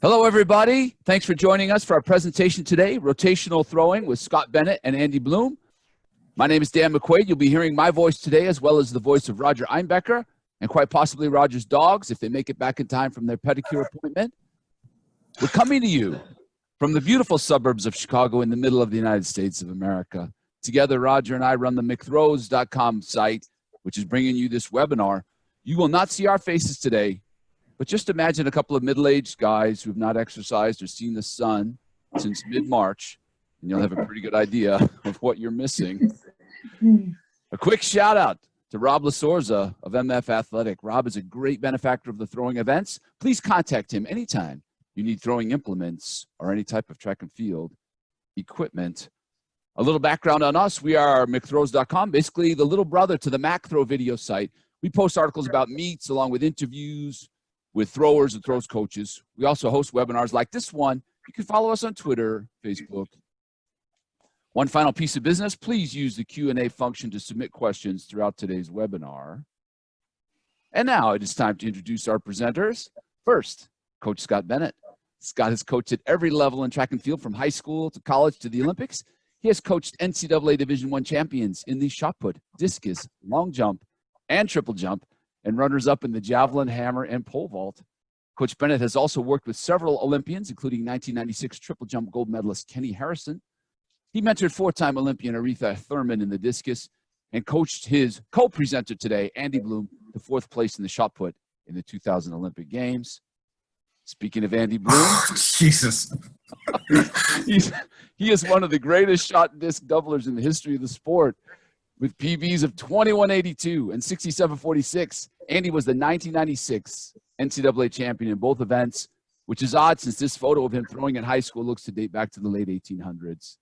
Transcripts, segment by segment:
Hello, everybody. Thanks for joining us for our presentation today, Rotational Throwing with Scott Bennett and Andy Bloom. My name is Dan McQuaid. You'll be hearing my voice today as well as the voice of Roger Einbecker and quite possibly Roger's dogs if they make it back in time from their pedicure appointment. We're coming to you from the beautiful suburbs of Chicago in the middle of the United States of America. Together, Roger and I run the McThrows.com site, which is bringing you this webinar. You will not see our faces today, but just imagine a couple of middle-aged guys who have not exercised or seen the sun since mid-March, and you'll have a pretty good idea of what you're missing. A quick shout-out to Rob Lasorza of MF Athletic. Rob is a great benefactor of the throwing events. Please contact him anytime you need throwing implements or any type of track and field equipment. A little background on us. We are McThrows.com, basically the little brother to the MacThrow video site. We post articles about meets along with interviews with throwers and throws coaches. We also host webinars like this one. You can follow us on Twitter, Facebook. One final piece of business, please use the Q&A function to submit questions throughout today's webinar. And now it is time to introduce our presenters. First, Coach Scott Bennett. Scott has coached at every level in track and field from high school to college to the Olympics. He has coached NCAA Division I champions in the shot put, discus, long jump, and triple jump, and runners-up in the javelin, hammer, and pole vault. Coach Bennett has also worked with several Olympians, including 1996 triple jump gold medalist Kenny Harrison. He mentored four-time Olympian Aretha Thurman in the discus and coached his co-presenter today, Andy Bloom, to fourth place in the shot put in the 2000 Olympic Games. Speaking of Andy Bloom, Jesus, he is one of the greatest shot and disc doublers in the history of the sport. With PBs of 21.82 and 67.46, Andy was the 1996 NCAA champion in both events, which is odd since this photo of him throwing in high school looks to date back to the late 1800s.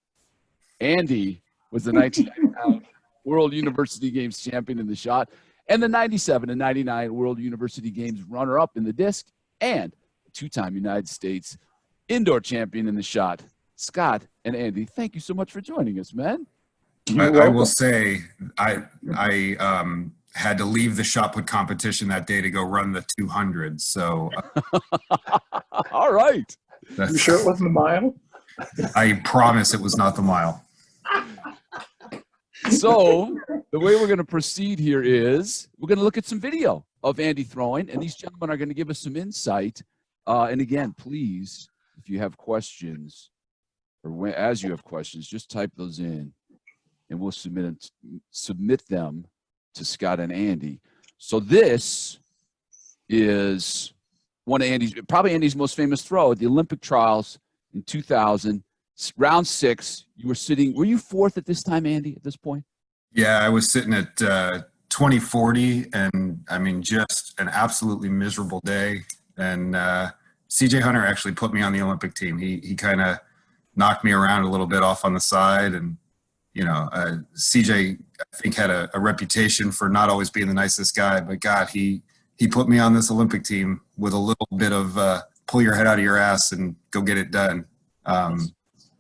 Andy was the 1999 World University Games champion in the shot and the 97 and 99 World University Games runner-up in the disc and a two-time United States indoor champion in the shot. Scott and Andy, thank you so much for joining us, man. I will say I had to leave the shot put competition that day to go run the 200. So, all right. You sure it wasn't a mile? I promise it was not the mile. So the way we're going to proceed here is we're going to look at some video of Andy throwing, and these gentlemen are going to give us some insight. And again, please, if you have questions or as you have questions, just type those in. And we'll submit them to Scott and Andy. So this is one of probably Andy's most famous throw at the Olympic trials in 2000, round 6. Were you fourth at this time, Andy, at this point? Yeah, I was sitting at 2040, and I mean, just an absolutely miserable day. And CJ Hunter actually put me on the Olympic team. He kind of knocked me around a little bit off on the side, and you know, CJ, I think, had a reputation for not always being the nicest guy, but God, he put me on this Olympic team with a little bit of pull your head out of your ass and go get it done.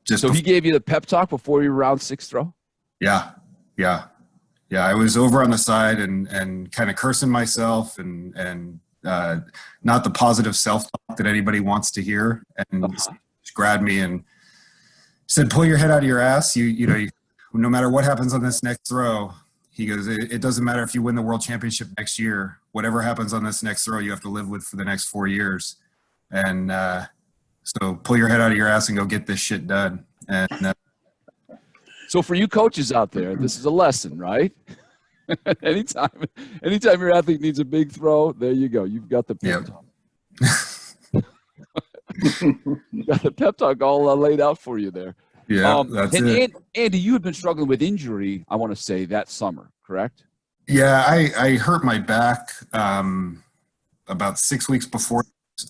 So he gave you the pep talk before your round 6 throw? Yeah. I was over on the side and kind of cursing myself and not the positive self-talk that anybody wants to hear. And he grabbed me and said, pull your head out of your ass. You know, no matter what happens on this next throw, he goes, it doesn't matter if you win the world championship next year. Whatever happens on this next throw, you have to live with for the next 4 years. And so pull your head out of your ass and go get this shit done. And so for you coaches out there, this is a lesson, right? anytime your athlete needs a big throw, there you go. You've got the pep talk. You got the pep talk all laid out for you there. Yeah, that's it. Andy, you had been struggling with injury, I want to say, that summer, correct? Yeah, I hurt my back about 6 weeks before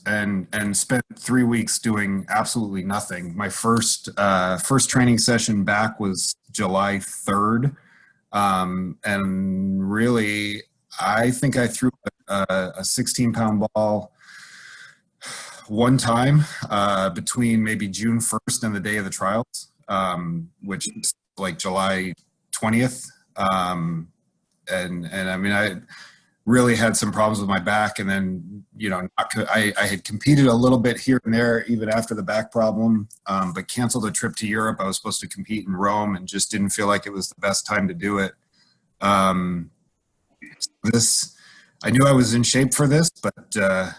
and spent 3 weeks doing absolutely nothing. My first training session back was July 3rd. And really, I think I threw a 16-pound ball one time between maybe June 1st and the day of the trials, which is like July 20th. And I mean, really had some problems with my back. And then, I had competed a little bit here and there even after the back problem, but canceled a trip to Europe. I was supposed to compete in Rome and just didn't feel like it was the best time to do it. I knew I was in shape for this, but the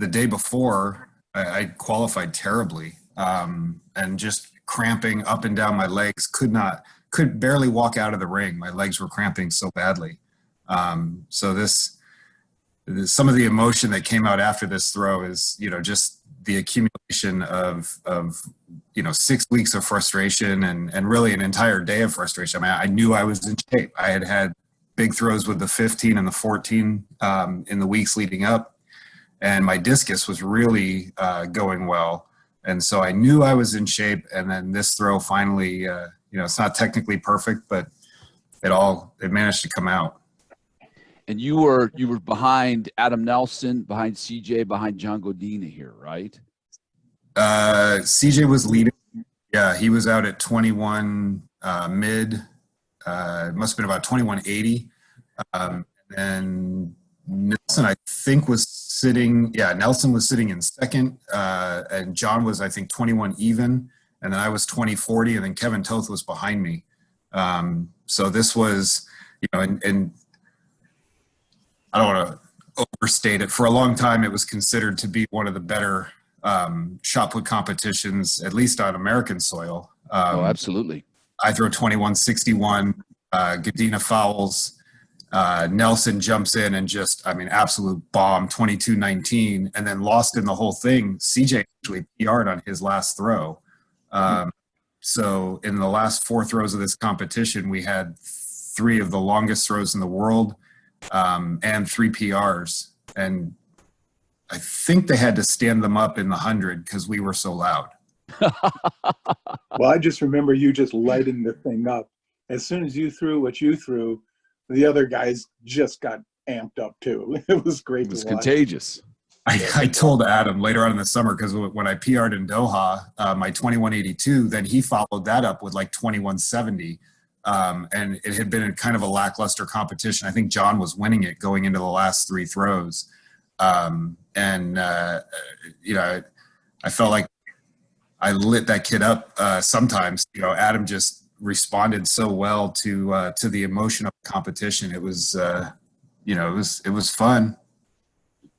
day before I qualified terribly, and just cramping up and down my legs, could barely walk out of the ring. My legs were cramping so badly. So some of the emotion that came out after this throw is, just the accumulation of 6 weeks of frustration and really an entire day of frustration. I mean, I knew I was in shape. I had big throws with the 15 and the 14 in the weeks leading up, and my discus was really going well. And so I knew I was in shape. And then this throw finally, it's not technically perfect, but it managed to come out. And you were behind Adam Nelson, behind CJ, behind John Godina here, right? CJ was leading. Yeah, he was out at 21 mid. It must have been about 2180. And Nelson, I think, was sitting. Yeah, Nelson was sitting in second, and John was, I think, 21 even, and then I was 2040, and then Kevin Toth was behind me. So this was, and I don't want to overstate it. For a long time, it was considered to be one of the better shot put competitions, at least on American soil. Absolutely. I throw 2161. Godina fouls. Nelson jumps in and absolute bomb, 2219, and then lost in the whole thing. CJ actually PR'd on his last throw. So in the last 4 throws of this competition, we had 3 of the longest throws in the world, and 3 PRs. And I think they had to stand them up in the 100 because we were so loud. Well, I just remember you just lighting the thing up. As soon as you threw what you threw, the other guys just got amped up too. It was great. It was contagious. I told Adam later on in the summer, because when I PR'd in Doha, my 2182, then he followed that up with like 2170. And it had been kind of a lackluster competition. I think John was winning it going into the last 3 throws. I felt like I lit that kid up sometimes. Adam just responded so well to the emotion of competition. It was, it was fun.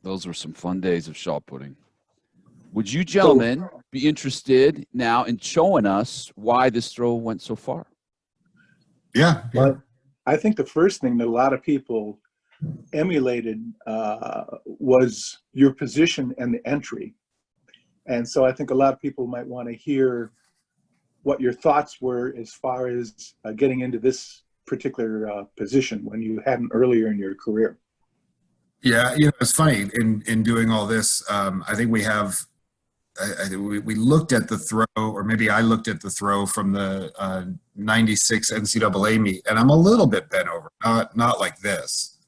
Those were some fun days of shot putting. Would you gentlemen be interested now in showing us why this throw went so far? Yeah. Well, I think the first thing that a lot of people emulated was your position and the entry. And so I think a lot of people might want to hear what your thoughts were as far as getting into this particular position when you hadn't earlier in your career. Yeah, it's funny in doing all this. I think we have. We looked at the throw, or maybe I looked at the throw from the '96 NCAA meet, and I'm a little bit bent over, not like this.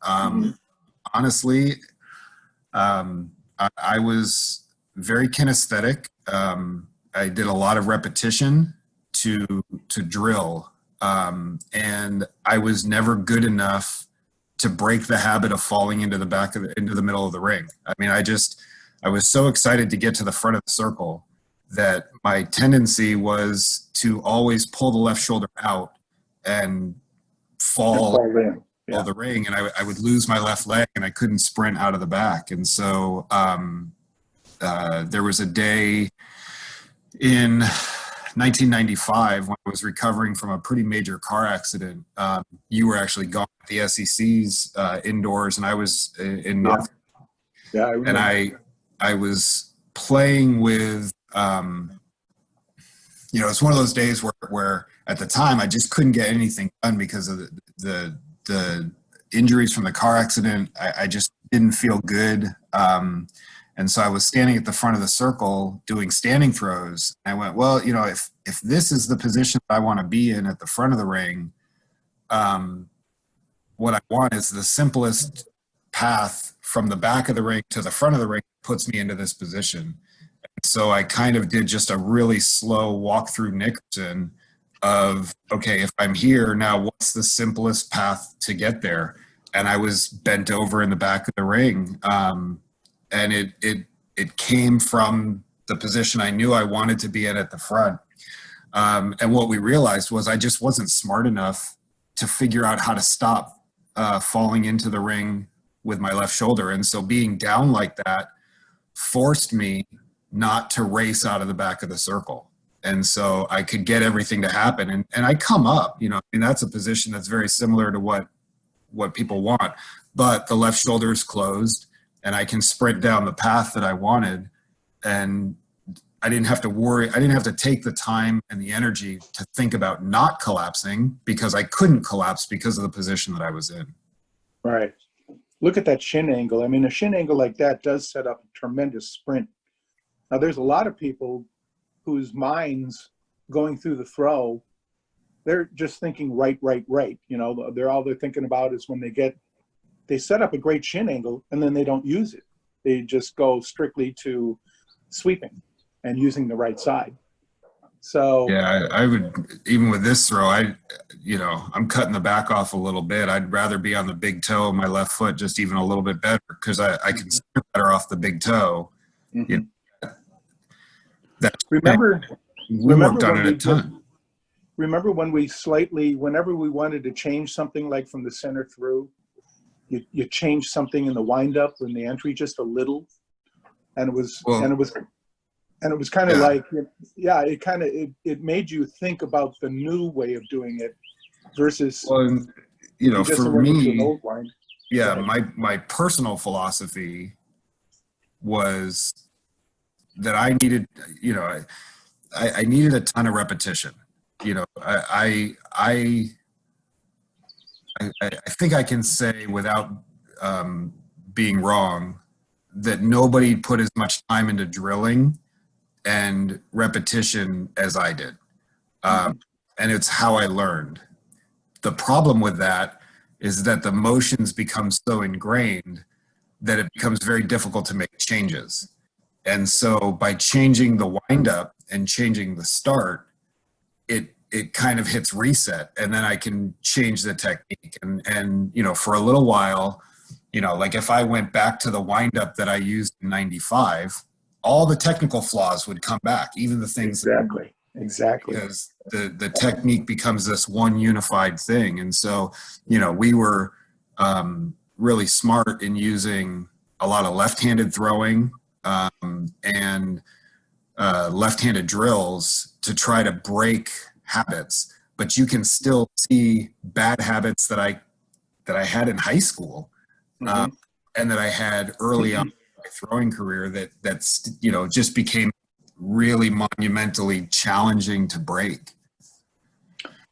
Honestly, I was very kinesthetic. I did a lot of repetition to drill, and I was never good enough to break the habit of falling into the middle of the ring. I mean, I was so excited to get to the front of the circle that my tendency was to always pull the left shoulder out and fall the ring, and I would lose my left leg, and I couldn't sprint out of the back. And so there was a day in 1995 when I was recovering from a pretty major car accident. You were actually gone at the SEC's indoors, and I was in North. Yeah, I remember. And I was playing with, it's one of those days where at the time I just couldn't get anything done because of the injuries from the car accident. I just didn't feel good. And so I was standing at the front of the circle doing standing throws. I went, well, if this is the position that I want to be in at the front of the ring, what I want is the simplest path from the back of the ring to the front of the ring puts me into this position. And so I kind of did just a really slow walk through Nickerson of, okay, if I'm here now, what's the simplest path to get there? and I was bent over in the back of the ring. And it came from the position I knew I wanted to be in at the front. And what we realized was I just wasn't smart enough to figure out how to stop falling into the ring with my left shoulder. And so being down like that forced me not to race out of the back of the circle. And so I could get everything to happen. And I come up, you know, I mean, that's a position that's very similar to what people want, but the left shoulder is closed and I can sprint down the path that I wanted. And I didn't have to worry. I didn't have to take the time and the energy to think about not collapsing because I couldn't collapse because of the position that I was in. Right. Look at that shin angle. I mean, a shin angle like that does set up a tremendous sprint. Now, there's a lot of people whose minds going through the throw, they're just thinking right. You know, all they're thinking about is when they set up a great shin angle and then they don't use it. They just go strictly to sweeping and using the right side. So yeah, I would, even with this throw, I'm cutting the back off a little bit. I'd rather be on the big toe of my left foot, just even a little bit better, because I can sprint better off the big toe. Mm-hmm. You know, remember we worked on it a ton. Remember when whenever we wanted to change something like from the center through, you change something in the windup or in the entry just a little, and it was kind of like, it made you think about the new way of doing it versus, you know, for me, yeah, my personal philosophy was that I needed, you know, I needed a ton of repetition. You know, I think I can say without being wrong that nobody put as much time into drilling and repetition as I did. And it's how I learned. The problem with that is that the motions become so ingrained that it becomes very difficult to make changes. And so by changing the windup and changing the start, it kind of hits reset, and then I can change the technique. And you know, for a little while, you know, like if I went back to the windup that I used in 95, all the technical flaws would come back, even the things exactly, because the technique becomes this one unified thing. And so, you know, we were really smart in using a lot of left-handed throwing and left-handed drills to try to break habits, but you can still see bad habits that I had in high school and that I had early on in my throwing career that's you know, just became really monumentally challenging to break.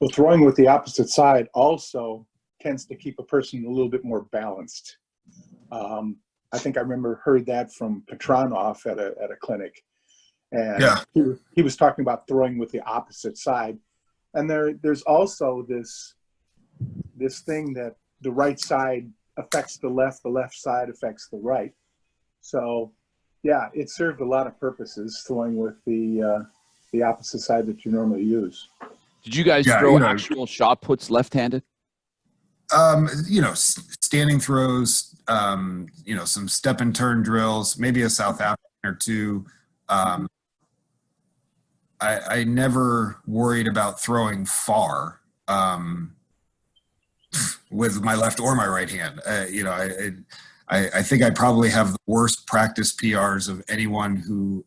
Well, throwing with the opposite side also tends to keep a person a little bit more balanced. I think I heard that from Petranov at a clinic. And he was talking about throwing with the opposite side. And there's also this thing that the right side affects the left side affects the right. So yeah, it served a lot of purposes throwing with the opposite side that you normally use. Did you guys throw actual shot puts left-handed? You know, standing throws, you know, some step and turn drills, maybe a South African or two. I never worried about throwing far with my left or my right hand. You know, I think I probably have the worst practice PRs of anyone who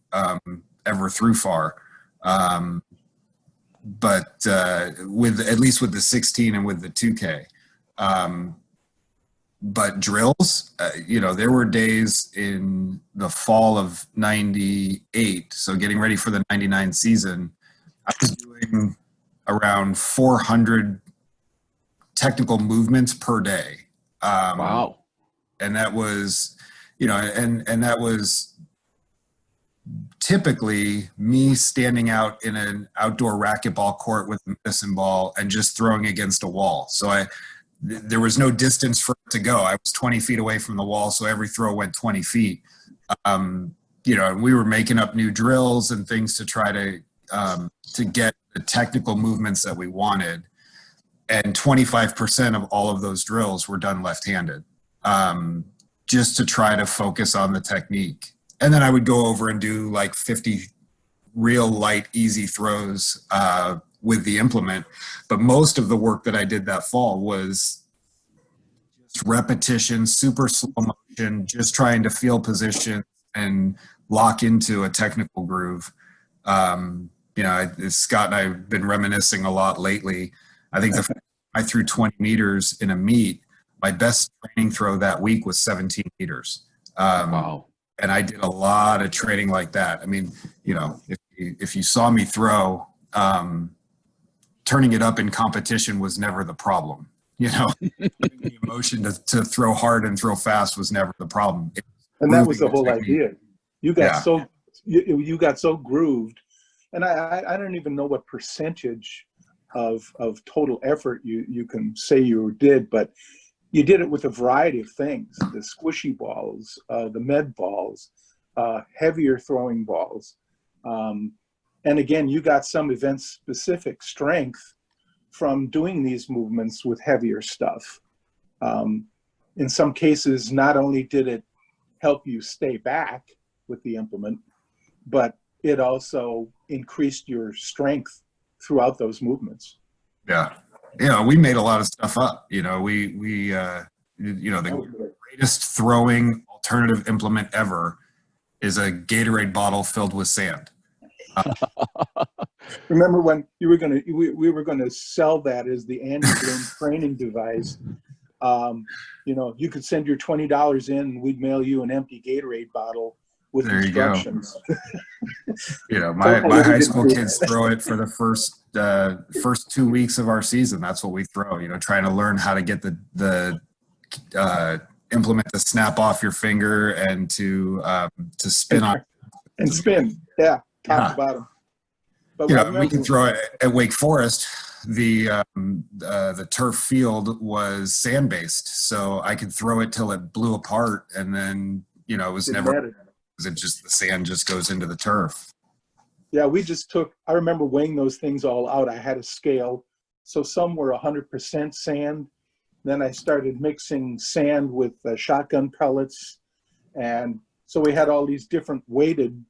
ever threw far. But at least with the 16 and with the 2K. But drills, you know, there were days in the fall of 98, so getting ready for the 99 season, I was doing around 400 technical movements per day. Wow. And that was, you know, and that was typically me standing out in an outdoor racquetball court with a medicine ball and just throwing against a wall. So there was no distance for it to go. I was 20 feet away from the wall, so every throw went 20 feet. You know, and we were making up new drills and things to try to get the technical movements that we wanted. and 25% of all of those drills were done left-handed, just to try to focus on the technique. And then I would go over and do like 50 real light, easy throws with the implement. But most of the work that I did that fall was just repetition, super slow motion, just trying to feel position and lock into a technical groove. Scott and I have been reminiscing a lot lately. I think I threw 20 meters in a meet. My best training throw that week was 17 meters. Wow. And I did a lot of training like that. I mean, if you saw me throw, turning it up in competition was never the problem. The emotion to throw hard and throw fast was never the problem. And that was the whole idea. You got you got so grooved, and I don't even know what percentage of total effort you can say you did, but you did it with a variety of things: the squishy balls, the med balls, heavier throwing balls, and again, you got some event-specific strength from doing these movements with heavier stuff. In some cases, not only did it help you stay back with the implement, but it also increased your strength throughout those movements. Yeah. We made a lot of stuff up. The greatest throwing alternative implement ever is a Gatorade bottle filled with sand. Remember when we were gonna sell that as the Andy Bloom training device? You could send your $20 in, and we'd mail you an empty Gatorade bottle with there instructions. My high school kids throw it for the first 2 weeks of our season. That's what we throw. Trying to learn how to get the implement to snap off your finger and to spin on and spin. Yeah, top to bottom. But we can throw it at Wake Forest. The turf field was sand based, so I could throw it till it blew apart, and then it was never. The sand just goes into the turf. Yeah, I remember weighing those things all out. I had a scale, so some were 100% sand. Then I started mixing sand with shotgun pellets, and so we had all these different weighted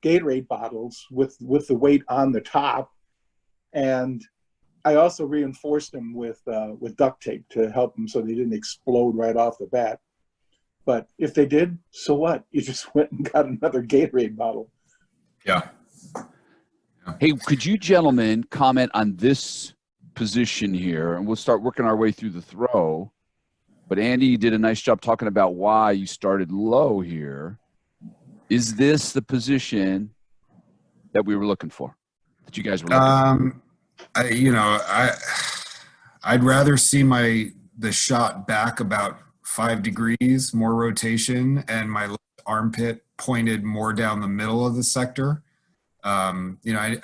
Gatorade bottles with the weight on the top, and I also reinforced them with duct tape to help them so they didn't explode right off the bat. But if they did, so what? You just went and got another Gatorade bottle. Yeah. Hey, could you gentlemen comment on this position here, and we'll start working our way through the throw. But Andy did a nice job talking about why you started low here. Is this the position that we were looking for, that you guys were looking for? I'd rather see the shot back about 5 degrees, more rotation, and my left armpit pointed more down the middle of the sector. I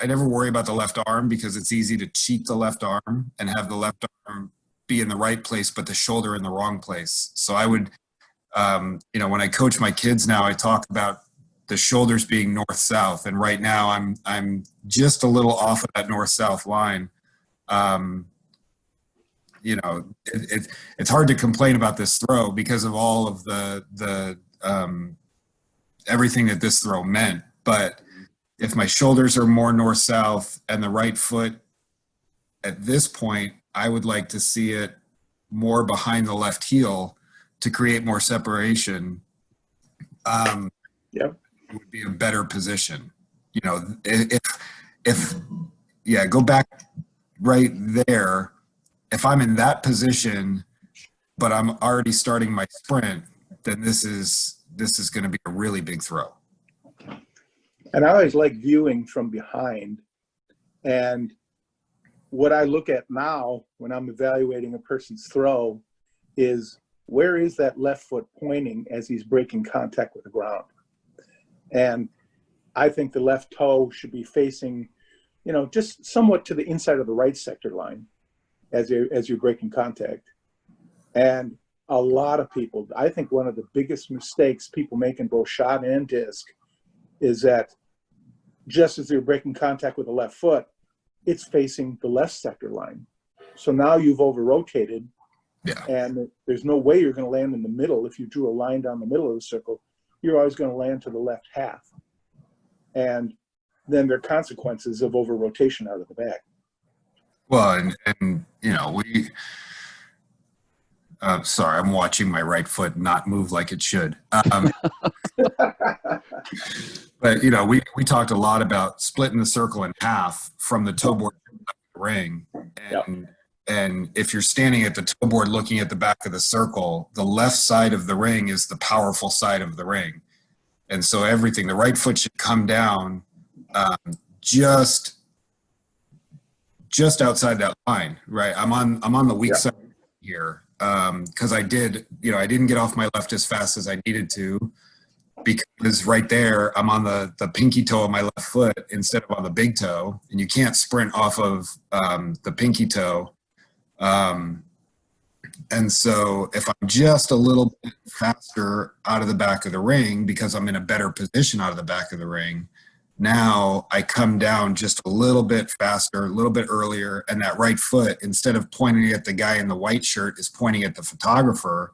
never worry about the left arm because it's easy to cheat the left arm and have the left arm be in the right place, but the shoulder in the wrong place. So I would, when I coach my kids now, I talk about the shoulders being north-south, and right now I'm just a little off of that north-south line. It's hard to complain about this throw because of all of the everything that this throw meant. But if my shoulders are more north-south and the right foot at this point, I would like to see it more behind the left heel to create more separation. Yep. It would be a better position. Go back right there. If I'm in that position, but I'm already starting my sprint, then this is going to be a really big throw. And I always like viewing from behind. And what I look at now when I'm evaluating a person's throw is, where is that left foot pointing as he's breaking contact with the ground? And I think the left toe should be facing, just somewhat to the inside of the right sector line as you're breaking contact. And a lot of people, I think one of the biggest mistakes people make in both shot and disc is that just as they're breaking contact with the left foot, it's facing the left sector line. So now you've over-rotated, Yeah. and there's no way you're going to land in the middle. If you drew a line down the middle of the circle, you're always going to land to the left half. And then there are consequences of over-rotation out of the bag. Well, and you know, sorry, I'm watching my right foot not move like it should. But, you know, we talked a lot about splitting the circle in half from the toe board to the ring. And if you're standing at the toe board looking at the back of the circle, the left side of the ring is the powerful side of the ring. And so everything, the right foot should come down just outside that line, right? I'm on the weak side here because I didn't get off my left as fast as I needed to, because right there I'm on the pinky toe of my left foot instead of on the big toe, and you can't sprint off of the pinky toe. And so if I'm just a little bit faster out of the back of the ring because I'm in a better position out of the back of the ring, now I come down just a little bit faster, a little bit earlier, and that right foot, instead of pointing at the guy in the white shirt, is pointing at the photographer.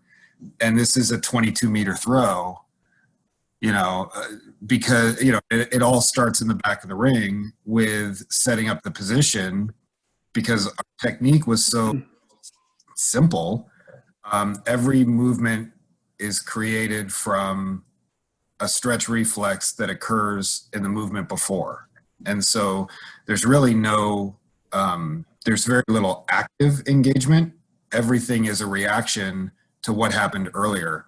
And this is a 22-meter throw, you know, because, you know, it all starts in the back of the ring with setting up the position, because our technique was so simple. Every movement is created from a stretch reflex that occurs in the movement before. And so there's really there's very little active engagement. Everything is a reaction to what happened earlier.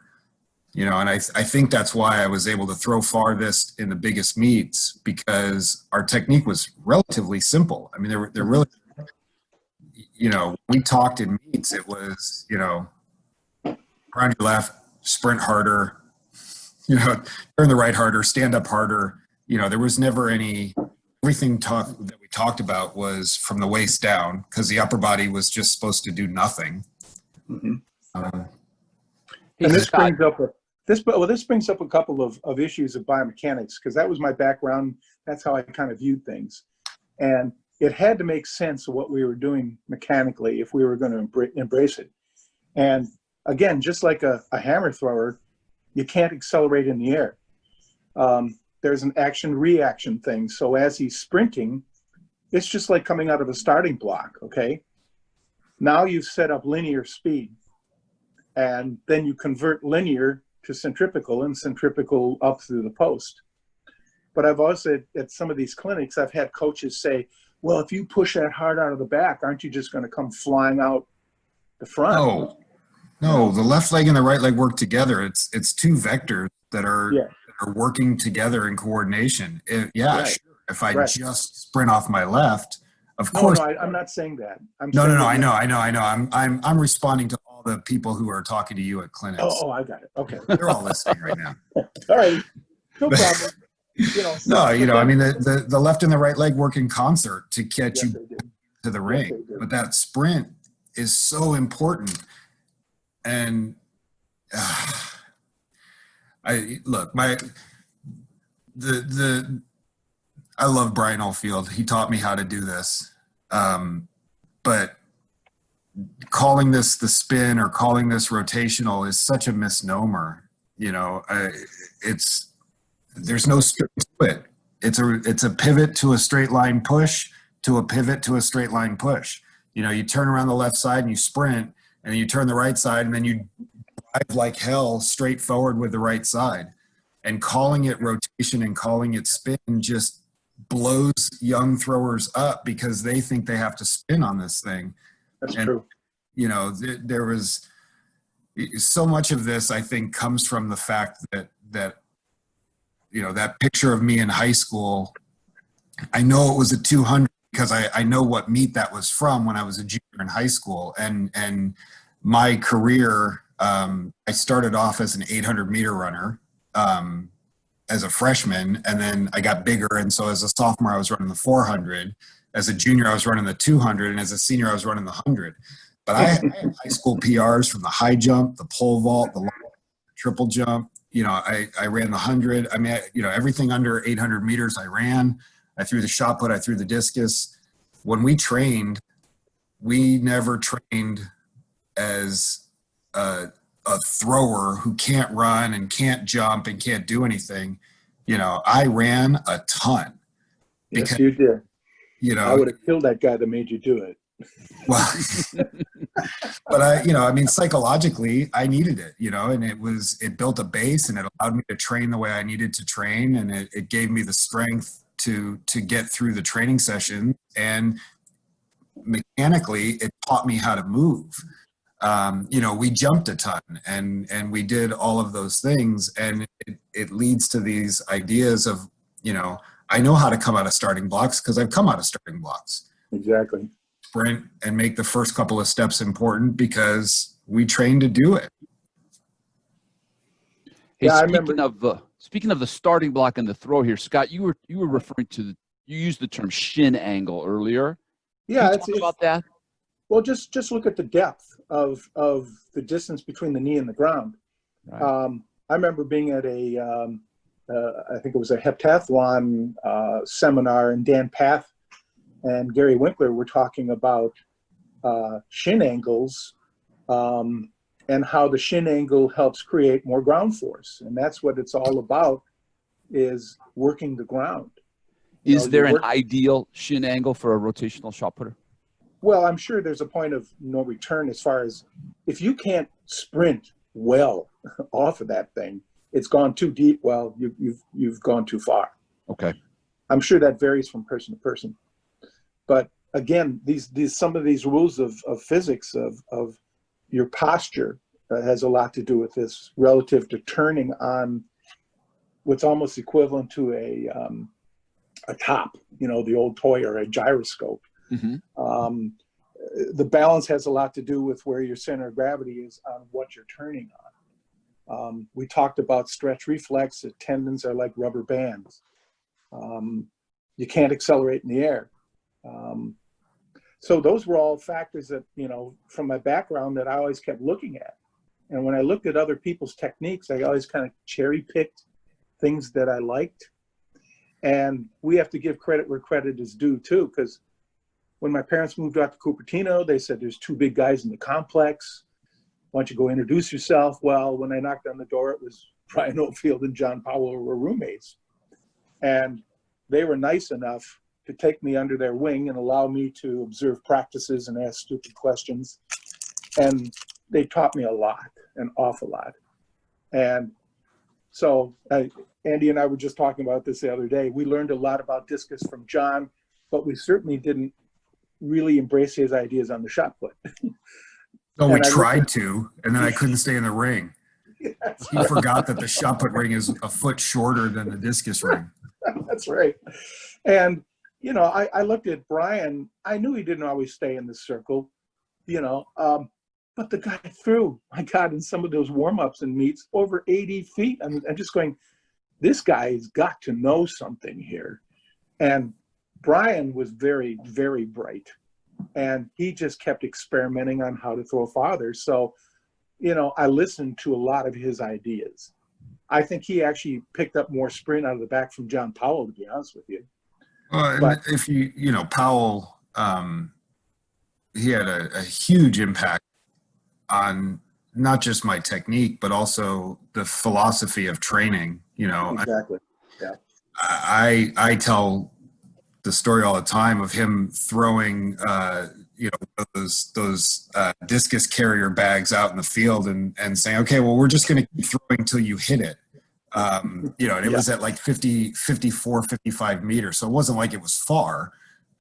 You know, and I think that's why I was able to throw farthest in the biggest meets, because our technique was relatively simple. I mean, they're really, you know, we talked in meets, it was, you know, around your left, sprint harder, you know, turn the right harder, stand up harder. You know, there was never everything that we talked about was from the waist down, because the upper body was just supposed to do nothing. Mm-hmm. And this brings up a couple of issues of biomechanics, because that was my background. That's how I kind of viewed things. And it had to make sense of what we were doing mechanically if we were going to embrace it. And again, just like a hammer thrower, you can't accelerate in the air. There's an action-reaction thing. So as he's sprinting, it's just like coming out of a starting block, okay? Now you've set up linear speed, and then you convert linear to centripetal and centripetal up through the post. But I've also, at some of these clinics, I've had coaches say, well, if you push that hard out of the back, aren't you just going to come flying out the front? No, the left leg and the right leg work together. It's two vectors that are working together in coordination. Sure. If I just sprint off my left, of course. No, I'm not saying that. No. I know. I'm responding to all the people who are talking to you at clinics. Oh, I got it. Okay. They're all listening right now. All right. No problem. You know, I mean, the left and the right leg work in concert to catch you to the ring. But that sprint is so important. And I love Brian Oldfield. He taught me how to do this. But calling this the spin or calling this rotational is such a misnomer. You know, there's no straight to it. It's a pivot to a straight line push to a pivot to a straight line push. You know, you turn around the left side and you sprint, and then you turn the right side, and then you drive like hell straight forward with the right side. And calling it rotation and calling it spin just blows young throwers up, because they think they have to spin on this thing. That's true. You know, there was so much of this, I think, comes from the fact that you know, that picture of me in high school, I know it was a 200 because I know what meet that was from when I was a junior in high school. And my career, I started off as an 800-meter runner as a freshman, and then I got bigger. And so as a sophomore, I was running the 400. As a junior, I was running the 200. And as a senior, I was running the 100. But I had high school PRs from the high jump, the pole vault, the triple jump. You know, I ran the 100. I mean, you know, everything under 800 meters I ran. I threw the shot put. I threw the discus. When we trained, we never trained as a thrower who can't run and can't jump and can't do anything. You know, I ran a ton. Yes, you did. You know, I would have killed that guy that made you do it. well, but I mean, psychologically, I needed it, and it built a base, and it allowed me to train the way I needed to train. And it gave me the strength to get through the training session. And mechanically, it taught me how to move. We jumped a ton and we did all of those things. And it leads to these ideas of, I know how to come out of starting blocks because I've come out of starting blocks. Exactly. Sprint and make the first couple of steps important because we train to do it. Hey, Yeah, speaking of the starting block and the throw here, Scott, you were referring to you used the term shin angle earlier. Yeah, Can you talk about that? Well, just look at the depth of the distance between the knee and the ground. Right. I remember being at I think it was a heptathlon seminar, and Dan Path and Gary Winkler were talking about shin angles and how the shin angle helps create more ground force. And that's what it's all about, is working the ground. Is there an ideal shin angle for a rotational shot putter? Well, I'm sure there's a point of no return as far as if you can't sprint well off of that thing, it's gone too deep. Well, you've gone too far. Okay. I'm sure that varies from person to person. But again, these some of these rules of physics of your posture has a lot to do with this relative to turning on what's almost equivalent to a top, the old toy, or a gyroscope. Mm-hmm. The balance has a lot to do with where your center of gravity is on what you're turning on. We talked about stretch reflex. The tendons are like rubber bands. You can't accelerate in the air. So those were all factors that, from my background, that I always kept looking at. And when I looked at other people's techniques, I always kind of cherry picked things that I liked. And we have to give credit where credit is due too, because when my parents moved out to Cupertino, they said, there's two big guys in the complex. Why don't you go introduce yourself? Well, when I knocked on the door, it was Brian Oldfield and John Powell were roommates. And they were nice enough to take me under their wing and allow me to observe practices and ask stupid questions. And they taught me a lot, an awful lot. And so Andy and I were just talking about this the other day. We learned a lot about discus from John, but we certainly didn't really embrace his ideas on the shot put. No, we tried to, and then I couldn't stay in the ring. That's He forgot that the shot put ring is a foot shorter than the discus ring. That's right. And, I looked at Brian. I knew he didn't always stay in the circle, but the guy threw, my God, in some of those warm-ups and meets over 80 feet. I'm just going, this guy's got to know something here. And Brian was very, very bright. And he just kept experimenting on how to throw farther. So, I listened to a lot of his ideas. I think he actually picked up more sprint out of the back from John Powell, to be honest with you. But if Powell, he had a huge impact on not just my technique, but also the philosophy of training. Exactly. Yeah. I tell the story all the time of him throwing, those discus carrier bags out in the field and saying, okay, well, we're just going to keep throwing until you hit it. And it was at like 50, 54, 55 meters. So it wasn't like it was far.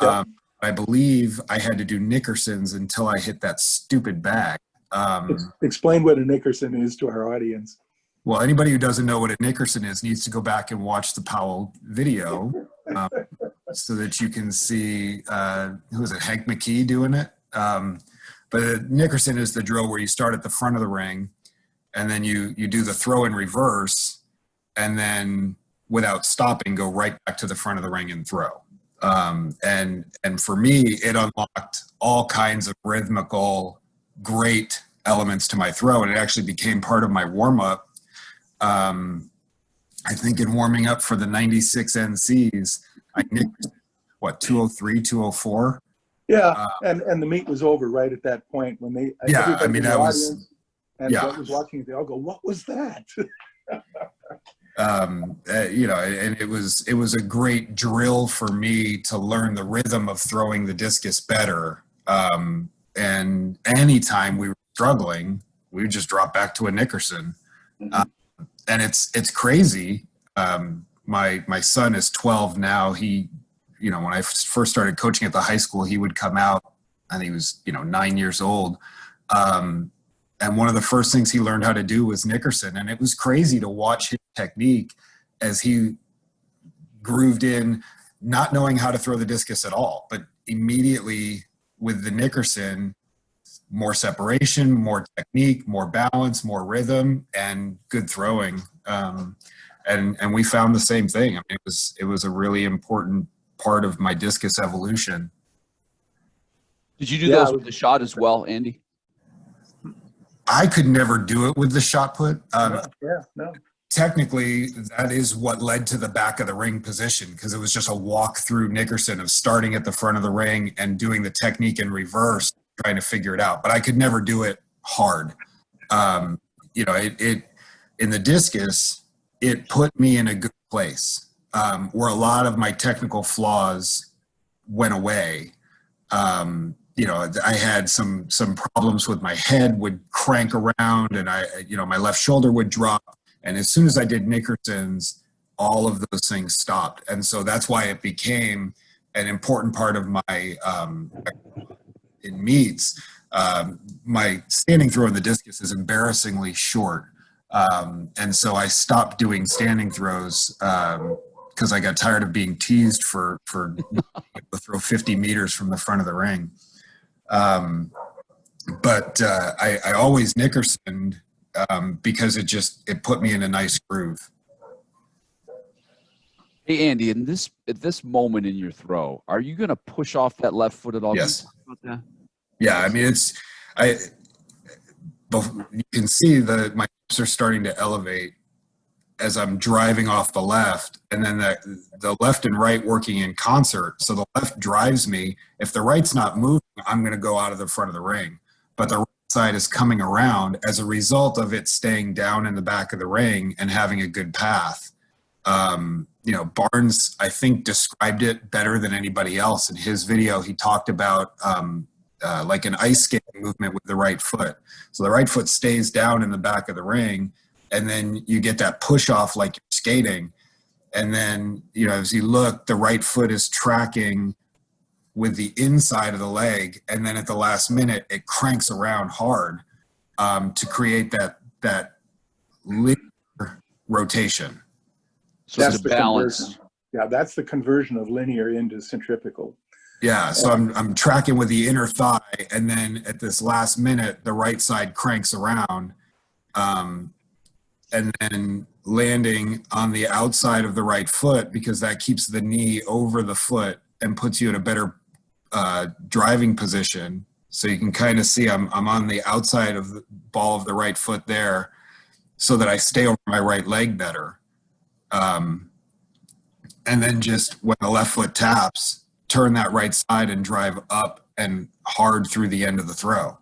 Yeah. I believe I had to do Nickersons until I hit that stupid bag. Explain what a Nickerson is to our audience. Well, anybody who doesn't know what a Nickerson is needs to go back and watch the Powell video so that you can see, who was it, Hank McKee doing it? But a Nickerson is the drill where you start at the front of the ring and then you do the throw in reverse and then without stopping, go right back to the front of the ring and throw. And for me, it unlocked all kinds of rhythmical, great elements to my throw. And it actually became part of my warm-up. I think in warming up for the 96 NCs, I nicked, 203, 204? Yeah, and the meet was over right at that point when they Yeah, I everybody mean, in the that was, audience and yeah. that was watching it, they all go, "What was that?" You know, and it was a great drill for me to learn the rhythm of throwing the discus better. And anytime we were struggling, we would just drop back to a Nickerson. And it's crazy. My son is 12 now. He, you know, when I first started coaching at the high school, he would come out and he was, you know, 9 years old. And one of the first things he learned how to do was Nickerson. And it was crazy to watch his technique as he grooved in, not knowing how to throw the discus at all, but immediately with the Nickerson, more separation, more technique, more balance, more rhythm, and good throwing. And we found the same thing. I mean, it was a really important part of my discus evolution. Did you do those with the shot as well, Andy? I could never do it with the shot put. No. Technically, that is what led to the back of the ring position, because it was just a walk through Nickerson of starting at the front of the ring and doing the technique in reverse, trying to figure it out. But I could never do it hard. You know, it in the discus, it put me in a good place where a lot of my technical flaws went away. You know, I had some problems with my head would crank around, and you know, my left shoulder would drop. And as soon as I did Nickersons, all of those things stopped. And so that's why it became an important part of my, in meets, my standing throw in the discus is embarrassingly short. And so I stopped doing standing throws because I got tired of being teased for throw 50 meters from the front of the ring. But I always Nickersoned because it put me in a nice groove. Hey, Andy, at this moment in your throw, are you going to push off that left foot at all? Yes. Can you talk about that? Yeah, I mean, you can see that my hips are starting to elevate as I'm driving off the left, and then the left and right working in concert. So the left drives me. If the right's not moving, I'm going to go out of the front of the ring. But the right side is coming around as a result of it staying down in the back of the ring and having a good path. You know, Barnes, I think, described it better than anybody else. In his video, he talked about like an ice skating movement with the right foot. So the right foot stays down in the back of the ring, and then you get that push off like you're skating. And then, you know, as you look, the right foot is tracking with the inside of the leg. And then at the last minute, it cranks around hard to create that linear rotation. So That's it's a the balance. conversion. Yeah, that's the conversion of linear into centrifugal. Yeah, so I'm tracking with the inner thigh, and then at this last minute, the right side cranks around, and then landing on the outside of the right foot, because that keeps the knee over the foot and puts you in a better driving position. So you can kind of see I'm on the outside of the ball of the right foot there, so that I stay over my right leg better. And then just when the left foot taps, turn that right side and drive up and hard through the end of the throw.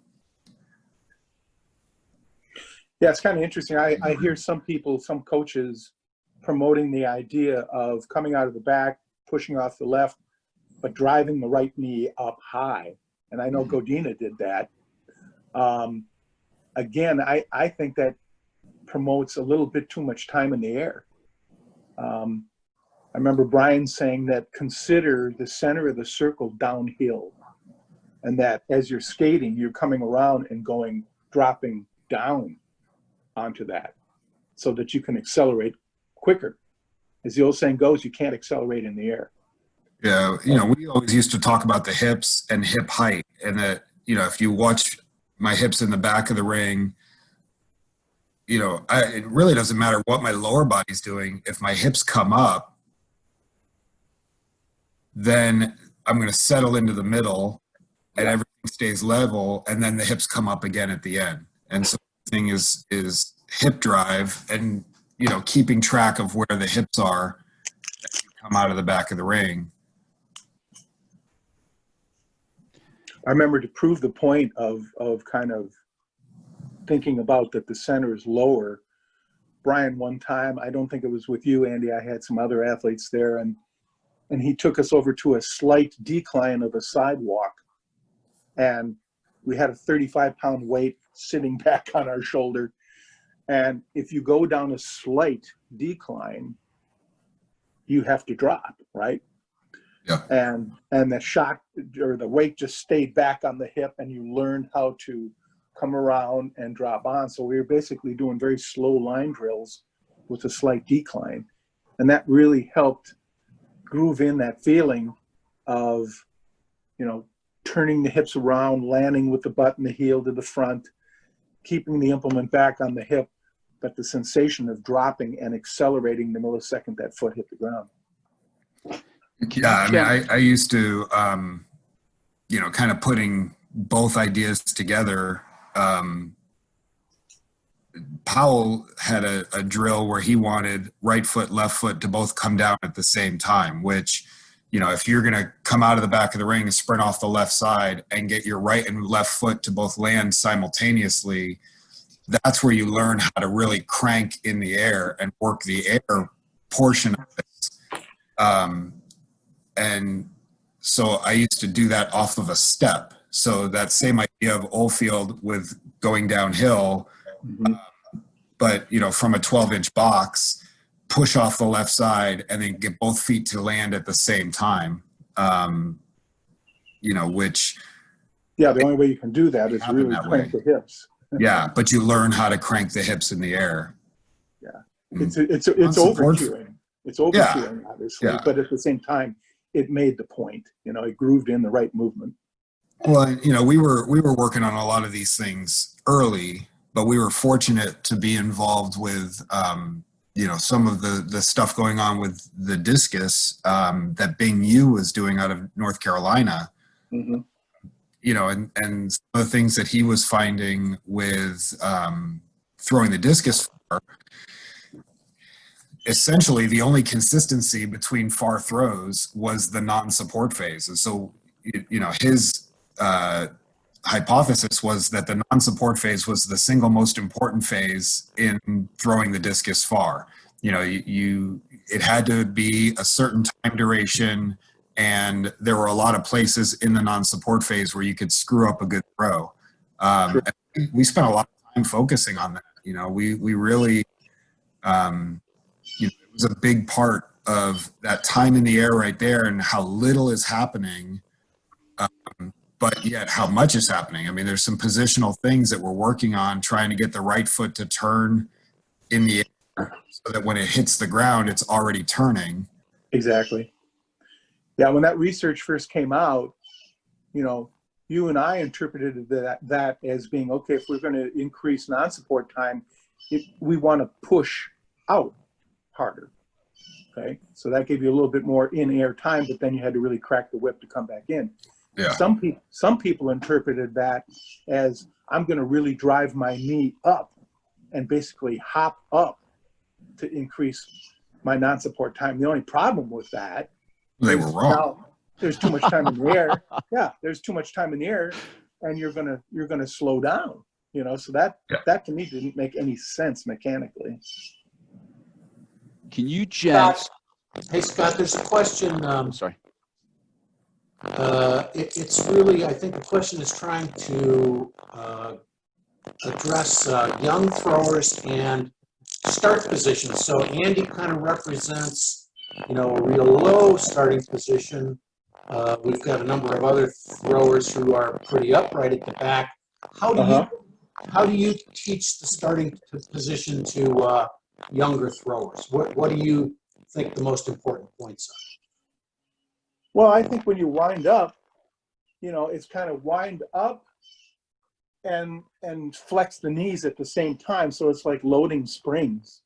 Yeah, it's kind of interesting. I hear some people, some coaches promoting the idea of coming out of the back, pushing off the left, but driving the right knee up high. And I know Godina did that. Again, I think that promotes a little bit too much time in the air. I remember Brian saying that consider the center of the circle downhill, and that as you're skating, you're coming around and dropping down onto that so that you can accelerate quicker. As the old saying goes, you can't accelerate in the air. Yeah, you know, we always used to talk about the hips and hip height, and that, you know, if you watch my hips in the back of the ring, you know, it really doesn't matter what my lower body's doing. If my hips come up, then I'm going to settle into the middle and everything stays level, and then the hips come up again at the end. And so the thing is hip drive and, you know, keeping track of where the hips are as you come out of the back of the ring. I remember to prove the point of kind of thinking about that the center is lower. Brian, one time, I don't think it was with you, Andy, I had some other athletes there, and he took us over to a slight decline of a sidewalk. And we had a 35-pound weight sitting back on our shoulder. And if you go down a slight decline, you have to drop, right? Yeah. And the shock or the weight just stayed back on the hip, and you learned how to come around and drop on. So we were basically doing very slow line drills with a slight decline. And that really helped groove in that feeling of, you know, turning the hips around, landing with the butt and the heel to the front, keeping the implement back on the hip, but the sensation of dropping and accelerating the millisecond that foot hit the ground. Yeah, I mean, I used to, you know, kind of putting both ideas together. Powell had a drill where he wanted right foot, left foot to both come down at the same time, which, you know, if you're going to come out of the back of the ring and sprint off the left side and get your right and left foot to both land simultaneously, that's where you learn how to really crank in the air and work the air portion of it. And so I used to do that off of a step. So that same idea of Oldfield with going downhill, but, you know, from a 12-inch box, push off the left side and then get both feet to land at the same time, you know, which... Yeah, the only way you can do that is really crank the hips. Yeah, but you learn how to crank the hips in the air. Yeah, it's overcueing. It's overcueing, obviously, but at the same time, it made the point. You know, it grooved in the right movement. Well, you know, we were working on a lot of these things early, but we were fortunate to be involved with, you know, some of the stuff going on with the Discus that Bing Yu was doing out of North Carolina. Mm-hmm. You know, and some of the things that he was finding with throwing the discus far, essentially the only consistency between far throws was the non-support phase. And so, you know, his hypothesis was that the non-support phase was the single most important phase in throwing the discus far. You know, it had to be a certain time duration, and there were a lot of places in the non-support phase where you could screw up a good throw. Sure. We spent a lot of time focusing on that. You know, we really, you know, it was a big part of that time in the air right there and how little is happening, but yet how much is happening. I mean, there's some positional things that we're working on, trying to get the right foot to turn in the air so that when it hits the ground, it's already turning. Exactly. Yeah, when that research first came out, you know, you and I interpreted that as being, okay, if we're going to increase non-support time, we want to push out harder. Okay, so that gave you a little bit more in-air time, but then you had to really crack the whip to come back in. Yeah. Some people interpreted that as, I'm going to really drive my knee up and basically hop up to increase my non-support time. The only problem with that, they were wrong. Now, there's too much time in the air. Yeah, there's too much time in the air, and you're gonna slow down. You know, so that to me didn't make any sense mechanically. Can you, gents? Hey, Scott, there's a question. Sorry. It's really, I think the question is trying to address young throwers and start positions. So Andy kind of represents, you know, a real low starting position. We've got a number of other throwers who are pretty upright at the back. How do you teach the starting position to younger throwers? What do you think the most important points are? Well, I think when you wind up, you know, it's kind of wind up and flex the knees at the same time. So it's like loading springs.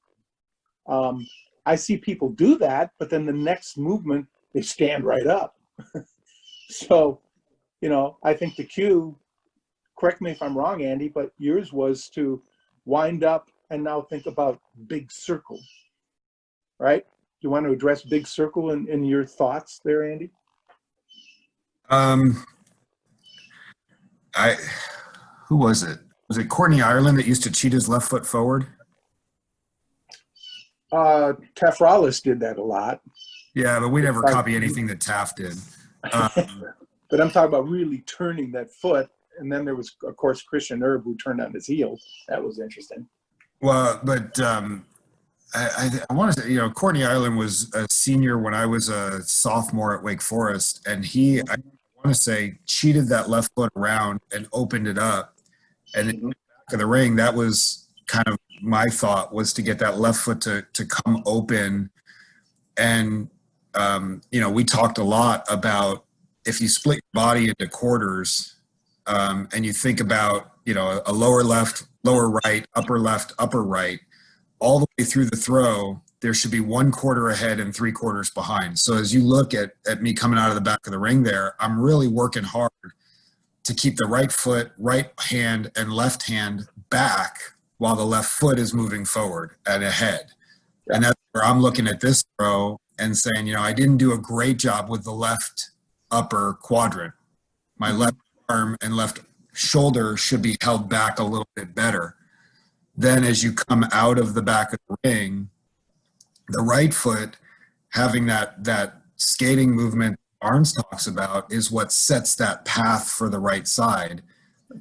I see people do that, but then the next movement, they stand right up. So, you know, I think the cue, correct me if I'm wrong, Andy, but yours was to wind up and now think about big circle, right? Do you want to address big circle in your thoughts there, Andy? Who was it? Was it Courtney Ireland that used to cheat his left foot forward? Tafralis did that a lot. Yeah, but we never copy anything that Taft did. But I'm talking about really turning that foot. And then there was, of course, Christian Erb, who turned on his heel. That was interesting. Well, but I want to say, Courtney Ireland was a senior when I was a sophomore at Wake Forest, and I want to say, cheated that left foot around and opened it up. And in the back of the ring, that was kind of my thought, was to get that left foot to come open. And, we talked a lot about if you split your body into quarters, and you think about, a lower left, lower right, upper left, upper right, all the way through the throw, there should be 1/4 ahead and 3/4 behind. So as you look at me coming out of the back of the ring there, I'm really working hard to keep the right foot, right hand, and left hand back while the left foot is moving forward and ahead. Yeah. And that's where I'm looking at this throw and saying, I didn't do a great job with the left upper quadrant. My left arm and left shoulder should be held back a little bit better. Then as you come out of the back of the ring, the right foot having that skating movement Barnes talks about is what sets that path for the right side.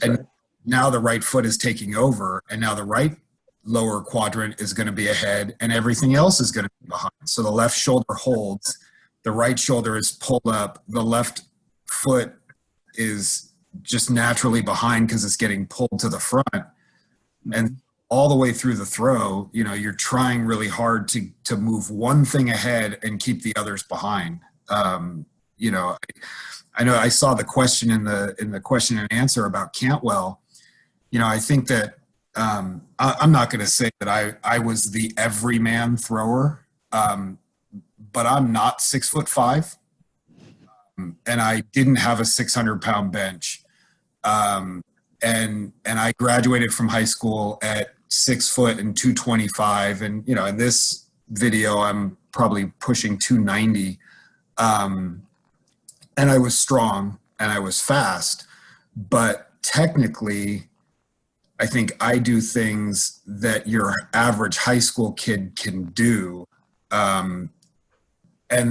And now the right foot is taking over, and now the right lower quadrant is going to be ahead and everything else is going to be behind. So the left shoulder holds, the right shoulder is pulled up, the left foot is just naturally behind because it's getting pulled to the front. And all the way through the throw, you're trying really hard to move one thing ahead and keep the others behind. I know I saw the question in the question and answer about Cantwell. I think that I'm not going to say that I was the everyman thrower, but I'm not 6'5", and I didn't have a 600-pound bench, and I graduated from high school at 6 foot and 225, and in this video I'm probably pushing 290. And I was strong and I was fast, but technically, I think I do things that your average high school kid can do, and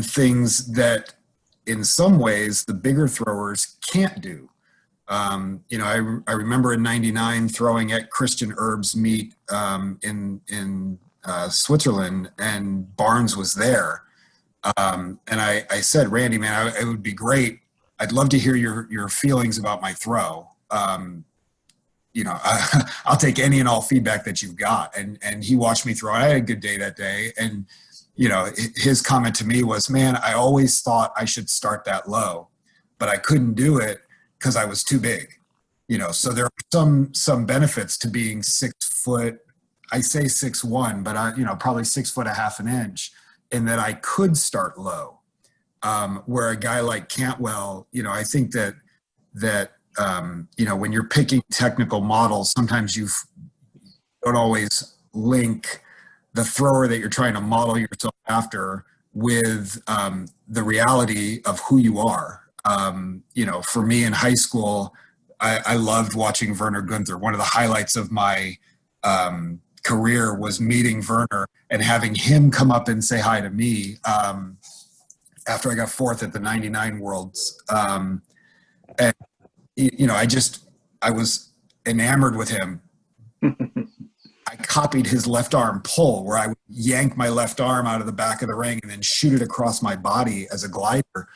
things that in some ways the bigger throwers can't do. I remember in '99 throwing at Christian Erb's meet in Switzerland, and Barnes was there. And I said, Randy, man, it would be great. I'd love to hear your feelings about my throw. I'll take any and all feedback that you've got. And he watched me throw. I had a good day that day. And, his comment to me was, man, I always thought I should start that low, but I couldn't do it because I was too big. So there are some benefits to being 6 foot. I say 6'1", but probably 6 foot 1/2 inch. And that I could start low, where a guy like Cantwell, I think that when you're picking technical models, sometimes you don't always link the thrower that you're trying to model yourself after with the reality of who you are. For me in high school, I loved watching Werner Gunther. One of the highlights of my career was meeting Werner and having him come up and say hi to me after I got 4th at the '99 Worlds. And I was enamored with him. I copied his left arm pull, where I would yank my left arm out of the back of the ring and then shoot it across my body as a glider.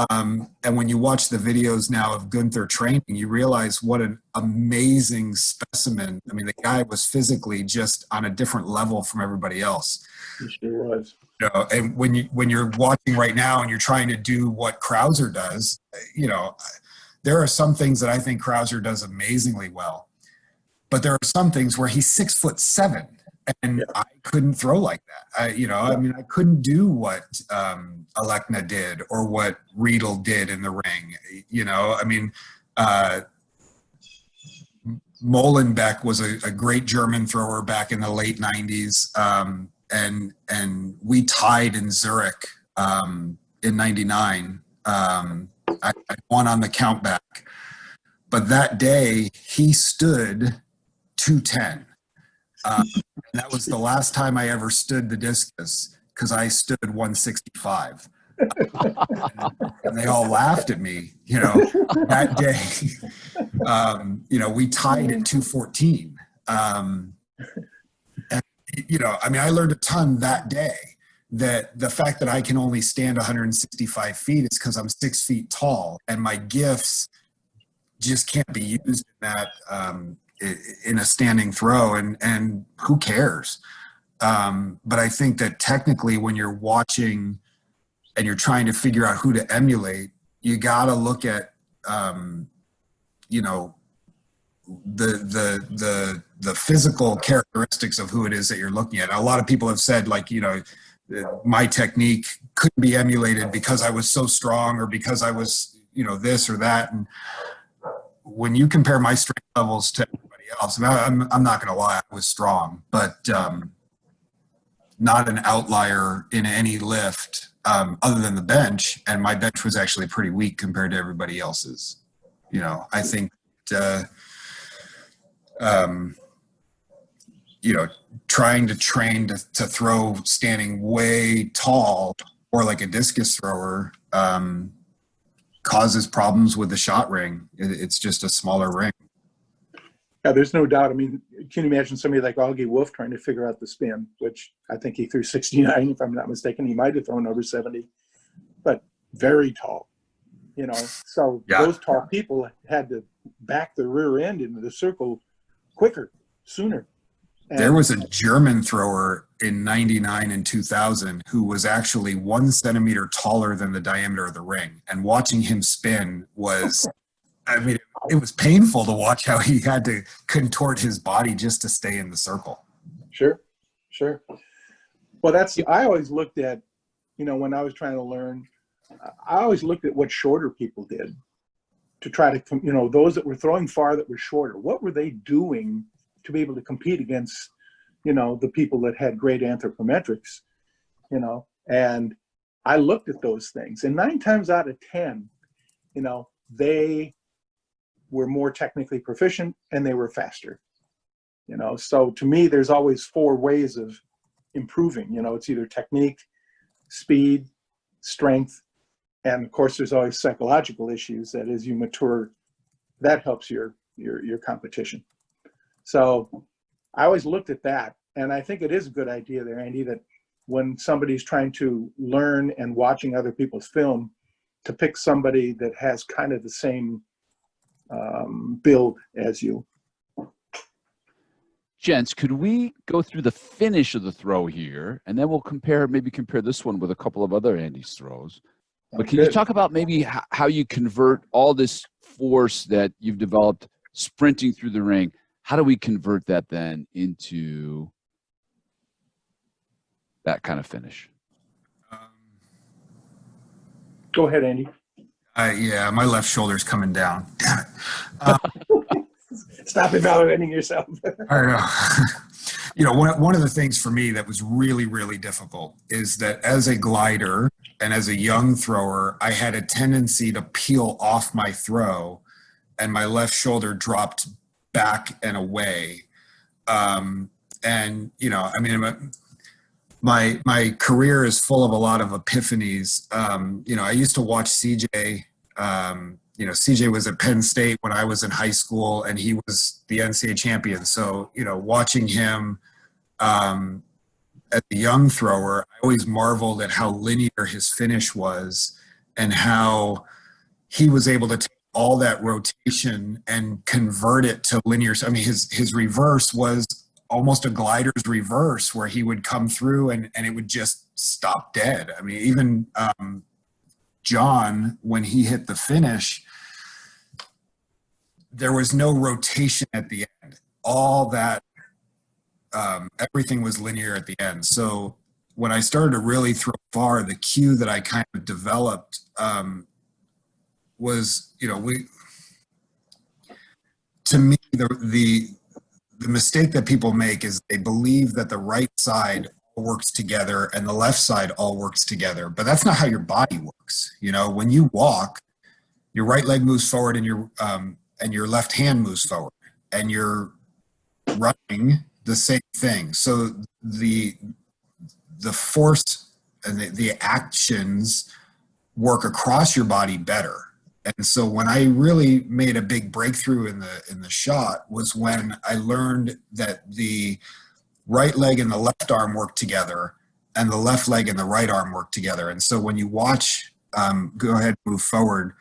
And when you watch the videos now of Gunther training, you realize what an amazing specimen. I mean, the guy was physically just on a different level from everybody else. He sure was. And when you're watching right now and you're trying to do what Krauser does, there are some things that I think Krauser does amazingly well, but there are some things where he's 6'7", and I couldn't throw like that. I couldn't do what Alekna did or what Riedel did in the ring. Molenbeek was a great German thrower back in the late '90s, and we tied in Zurich in '99. I won on the countback, but that day he stood 210. And that was the last time I ever stood the discus, because I stood 165. And they all laughed at me, that day. We tied at 214. And, I learned a ton that day. That the fact that I can only stand 165 feet is because I'm 6 feet tall, and my gifts just can't be used in that in a standing throw, and who cares? But I think that technically, when you're watching and you're trying to figure out who to emulate, you got to look at the physical characteristics of who it is that you're looking at. And a lot of people have said, my technique couldn't be emulated because I was so strong, or because I was, this or that. And when you compare my strength levels to everybody else, I'm not going to lie, I was strong, but not an outlier in any lift other than the bench. And my bench was actually pretty weak compared to everybody else's. I think, trying to train to throw standing way tall, or like a discus thrower, causes problems with the shot ring. It's just a smaller ring. Yeah, there's no doubt. I mean, can you imagine somebody like Augie Wolf trying to figure out the spin, which I think he threw 69, if I'm not mistaken. He might have thrown over 70, but very tall, So Yeah. Those tall people had to back the rear end into the circle quicker, sooner. And there was a German thrower in 99 and 2000 who was actually 1 centimeter taller than the diameter of the ring. And watching him spin was, it was painful to watch how he had to contort his body just to stay in the circle. Sure. Well, I always looked at, when I was trying to learn, I always looked at what shorter people did to try to, those that were throwing far that were shorter. What were they doing to be able to compete against, the people that had great anthropometrics, and I looked at those things, and 9 times out of 10, they were more technically proficient and they were faster, so to me, there's always 4 ways of improving. It's either technique, speed, strength, and of course there's always psychological issues that as you mature, that helps your competition. So I always looked at that, and I think it is a good idea there, Andy, that when somebody's trying to learn and watching other people's film, to pick somebody that has kind of the same build as you. Gents, could we go through the finish of the throw here, and then we'll compare this one with a couple of other Andy's throws. But can you talk about maybe how you convert all this force that you've developed sprinting through the ring? How do we convert that then into that kind of finish? Go ahead, Andy. Yeah, my left shoulder's coming down. Stop evaluating yourself. I know. One of the things for me that was really, really difficult is that as a glider and as a young thrower, I had a tendency to peel off my throw, and my left shoulder dropped back and away. My career is full of a lot of epiphanies. I used to watch CJ. CJ was at Penn State when I was in high school, and he was the NCAA champion. So, watching him as a young thrower, I always marveled at how linear his finish was and how he was able to take all that rotation and convert it to linear. I mean, his reverse was almost a glider's reverse, where he would come through and it would just stop dead. I mean, even John, when he hit the finish, there was no rotation at the end. All that, everything was linear at the end. So when I started to really throw far, the cue that I kind of developed was, to me, the mistake that people make is they believe that the right side works together and the left side all works together, but that's not how your body works. When you walk, your right leg moves forward and your and your left hand moves forward, and you're running the same thing. So the force and the actions work across your body better. And so when I really made a big breakthrough in the shot was when I learned that the right leg and the left arm work together, and the left leg and the right arm work together. And so when you watch, go ahead, move forward,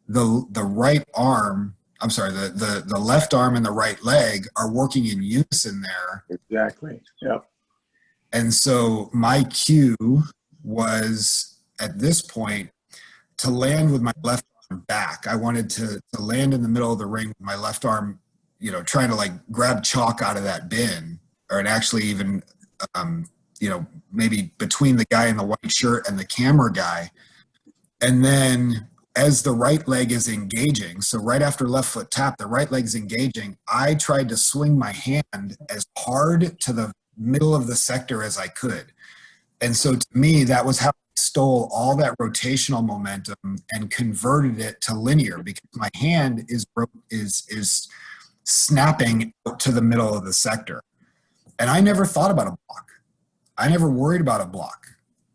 the right arm, I'm sorry, the left arm and the right leg are working in unison there. Exactly. Yep. And so my cue was at this point to land with my left arm back. I wanted to land in the middle of the ring with my left arm, trying to like grab chalk out of that bin, or actually even, maybe between the guy in the white shirt and the camera guy. And then as the right leg is engaging, so right after left foot tap, the right leg's engaging, I tried to swing my hand as hard to the middle of the sector as I could. And so to me, that was how I stole all that rotational momentum and converted it to linear, because my hand is snapping out to the middle of the sector. And I never thought about a block. I never worried about a block.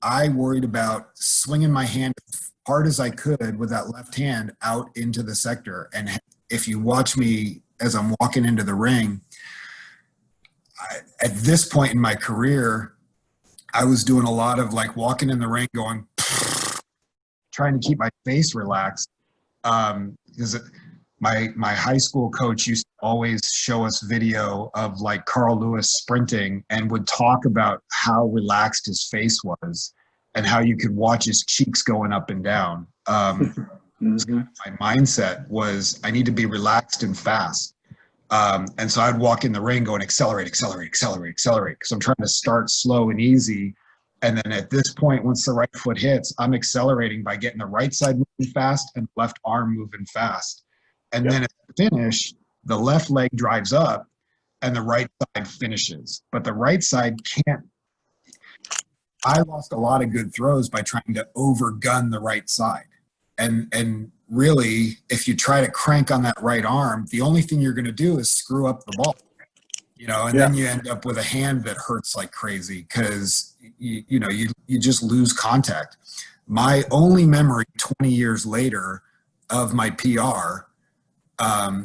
I worried about swinging my hand as hard as I could with that left hand out into the sector. And if you watch me as I'm walking into the ring, at this point in my career, I was doing a lot of like walking in the ring going, trying to keep my face relaxed. Because my high school coach used to always show us video of like Carl Lewis sprinting, and would talk about how relaxed his face was and how you could watch his cheeks going up and down. Mm-hmm. My mindset was I need to be relaxed and fast. And so I'd walk in the ring going accelerate, accelerate, accelerate, accelerate, because I'm trying to start slow and easy. And then at this point, once the right foot hits, I'm accelerating by getting the right side moving fast and the left arm moving fast. And then at the finish, the left leg drives up and the right side finishes. But the right side can't. I lost a lot of good throws by trying to overgun the right side. And really, if you try to crank on that right arm, the only thing you're going to do is screw up the ball, and then you end up with a hand that hurts like crazy because, you just lose contact. My only memory 20 years later of my PR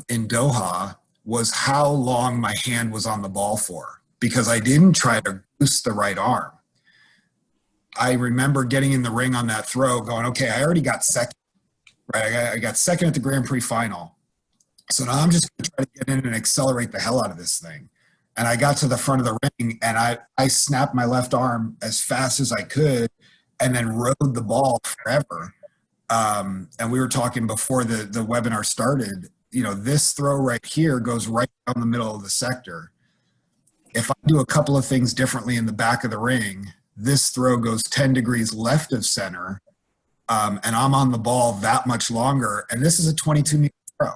in Doha was how long my hand was on the ball for, because I didn't try to goose the right arm. I remember getting in the ring on that throw going, okay, I already got second. Right, I got second at the Grand Prix final. So now I'm just going to try to get in and accelerate the hell out of this thing. And I got to the front of the ring, and I snapped my left arm as fast as I could and then rode the ball forever. And we were talking before the webinar started, this throw right here goes right down the middle of the sector. If I do a couple of things differently in the back of the ring, this throw goes 10 degrees left of center. And I'm on the ball that much longer. And this is a 22-meter throw.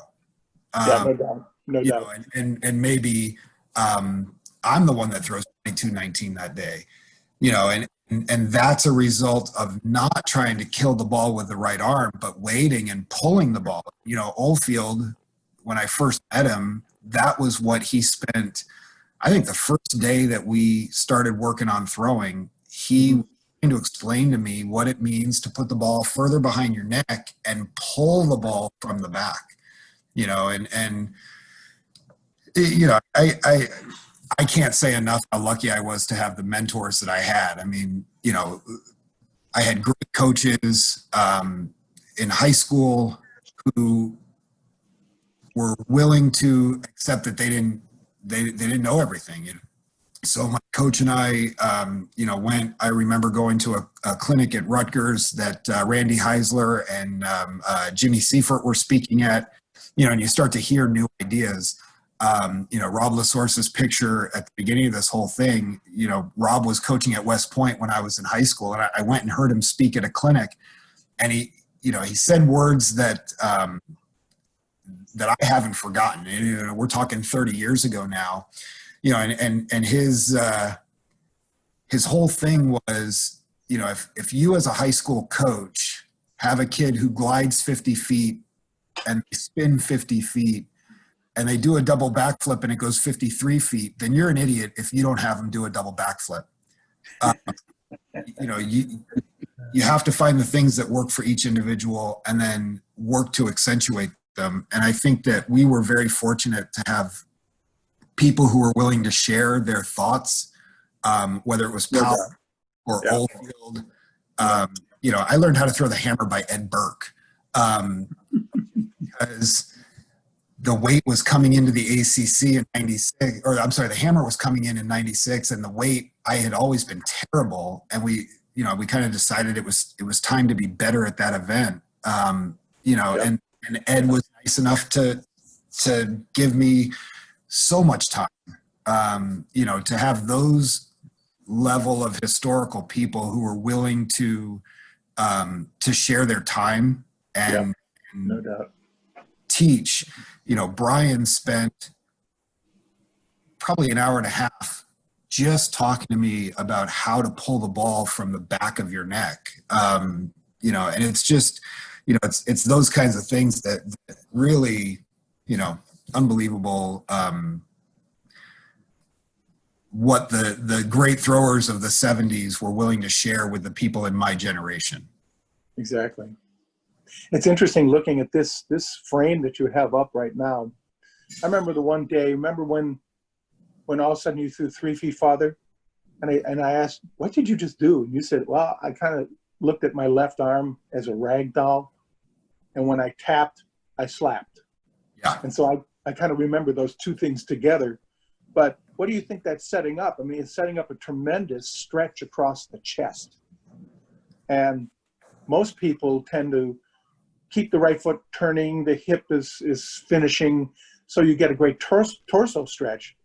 No doubt. No doubt. And maybe I'm the one that throws 22-19 that day. And that's a result of not trying to kill the ball with the right arm, but waiting and pulling the ball. Oldfield, when I first met him, that was what he spent. I think the first day that we started working on throwing, he to explain to me what it means to put the ball further behind your neck and pull the ball from the back, I can't say enough how lucky I was to have the mentors that I had. I mean, I had great coaches in high school who were willing to accept that they didn't know everything. So my coach and I, I remember going to a clinic at Rutgers that Randy Heisler and Jimmy Seifert were speaking at, and you start to hear new ideas. Rob Lasource's picture at the beginning of this whole thing, Rob was coaching at West Point when I was in high school, and I went and heard him speak at a clinic, and he said words that I haven't forgotten. And, we're talking 30 years ago now. And his whole thing was, if you as a high school coach have a kid who glides 50 feet and they spin 50 feet and they do a double backflip and it goes 53 feet, then you're an idiot if you don't have them do a double backflip. You know, you have to find the things that work for each individual and then work to accentuate them. And I think that we were very fortunate to have people who were willing to share their thoughts, whether it was Powell or Oldfield. You know, I learned how to throw the hammer by Ed Burke because the weight was coming into the ACC in 96, or I'm sorry, the hammer was coming in 96, and the weight, I had always been terrible. And we kind of decided it was time to be better at that event. You know, and Ed was nice enough to give me so much time, you know, to have those level of historical people who were willing to share their time and no doubt teach. You know, Brian spent probably an hour and a half just talking to me about how to pull the ball from the back of your neck. You know, and it's just, you know, it's those kinds of things that really, you know, unbelievable. What the great throwers of the 70s were willing to share with the people in my generation. Exactly. It's interesting looking at this frame that you have up right now. I remember the one day, remember when all of a sudden you threw 3 feet farther? And I asked, what did you just do? And you said, well, I kind of looked at my left arm as a rag doll. And when I tapped, I slapped. Yeah. And so I kind of remember those two things together. But what do you think that's setting up? I mean, it's setting up a tremendous stretch across the chest. And most people tend to keep the right foot turning, the hip is finishing, so you get a great torso stretch.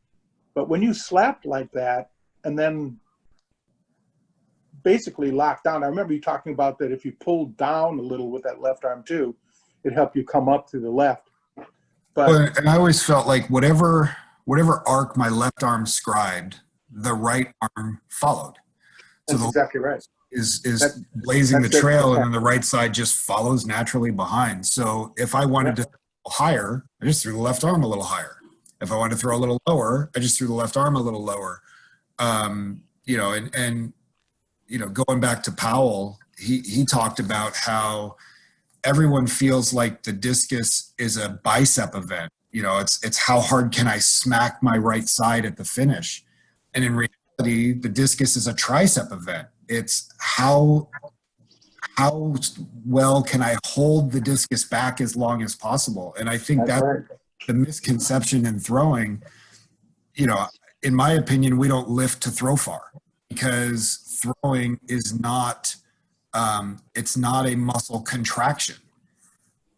But when you slapped like that and then basically locked down, I remember you talking about that if you pulled down a little with that left arm too, it helped you come up to the left. But and I always felt like whatever arc my left arm scribed, the right arm followed. So that's exactly right. Is blazing the trail, and then the right side just follows naturally behind. So if I wanted to throw higher, I just threw the left arm a little higher. If I wanted to throw a little lower, I just threw the left arm a little lower. You know, and you know, going back to Powell, he talked about how everyone feels like the discus is a bicep event. You know, it's how hard can I smack my right side at the finish, and in reality, the discus is a tricep event. It's how well can I hold the discus back as long as possible. And I think that's right. The misconception in throwing. You know, in my opinion, we don't lift to throw far, because throwing is not, it's not a muscle contraction.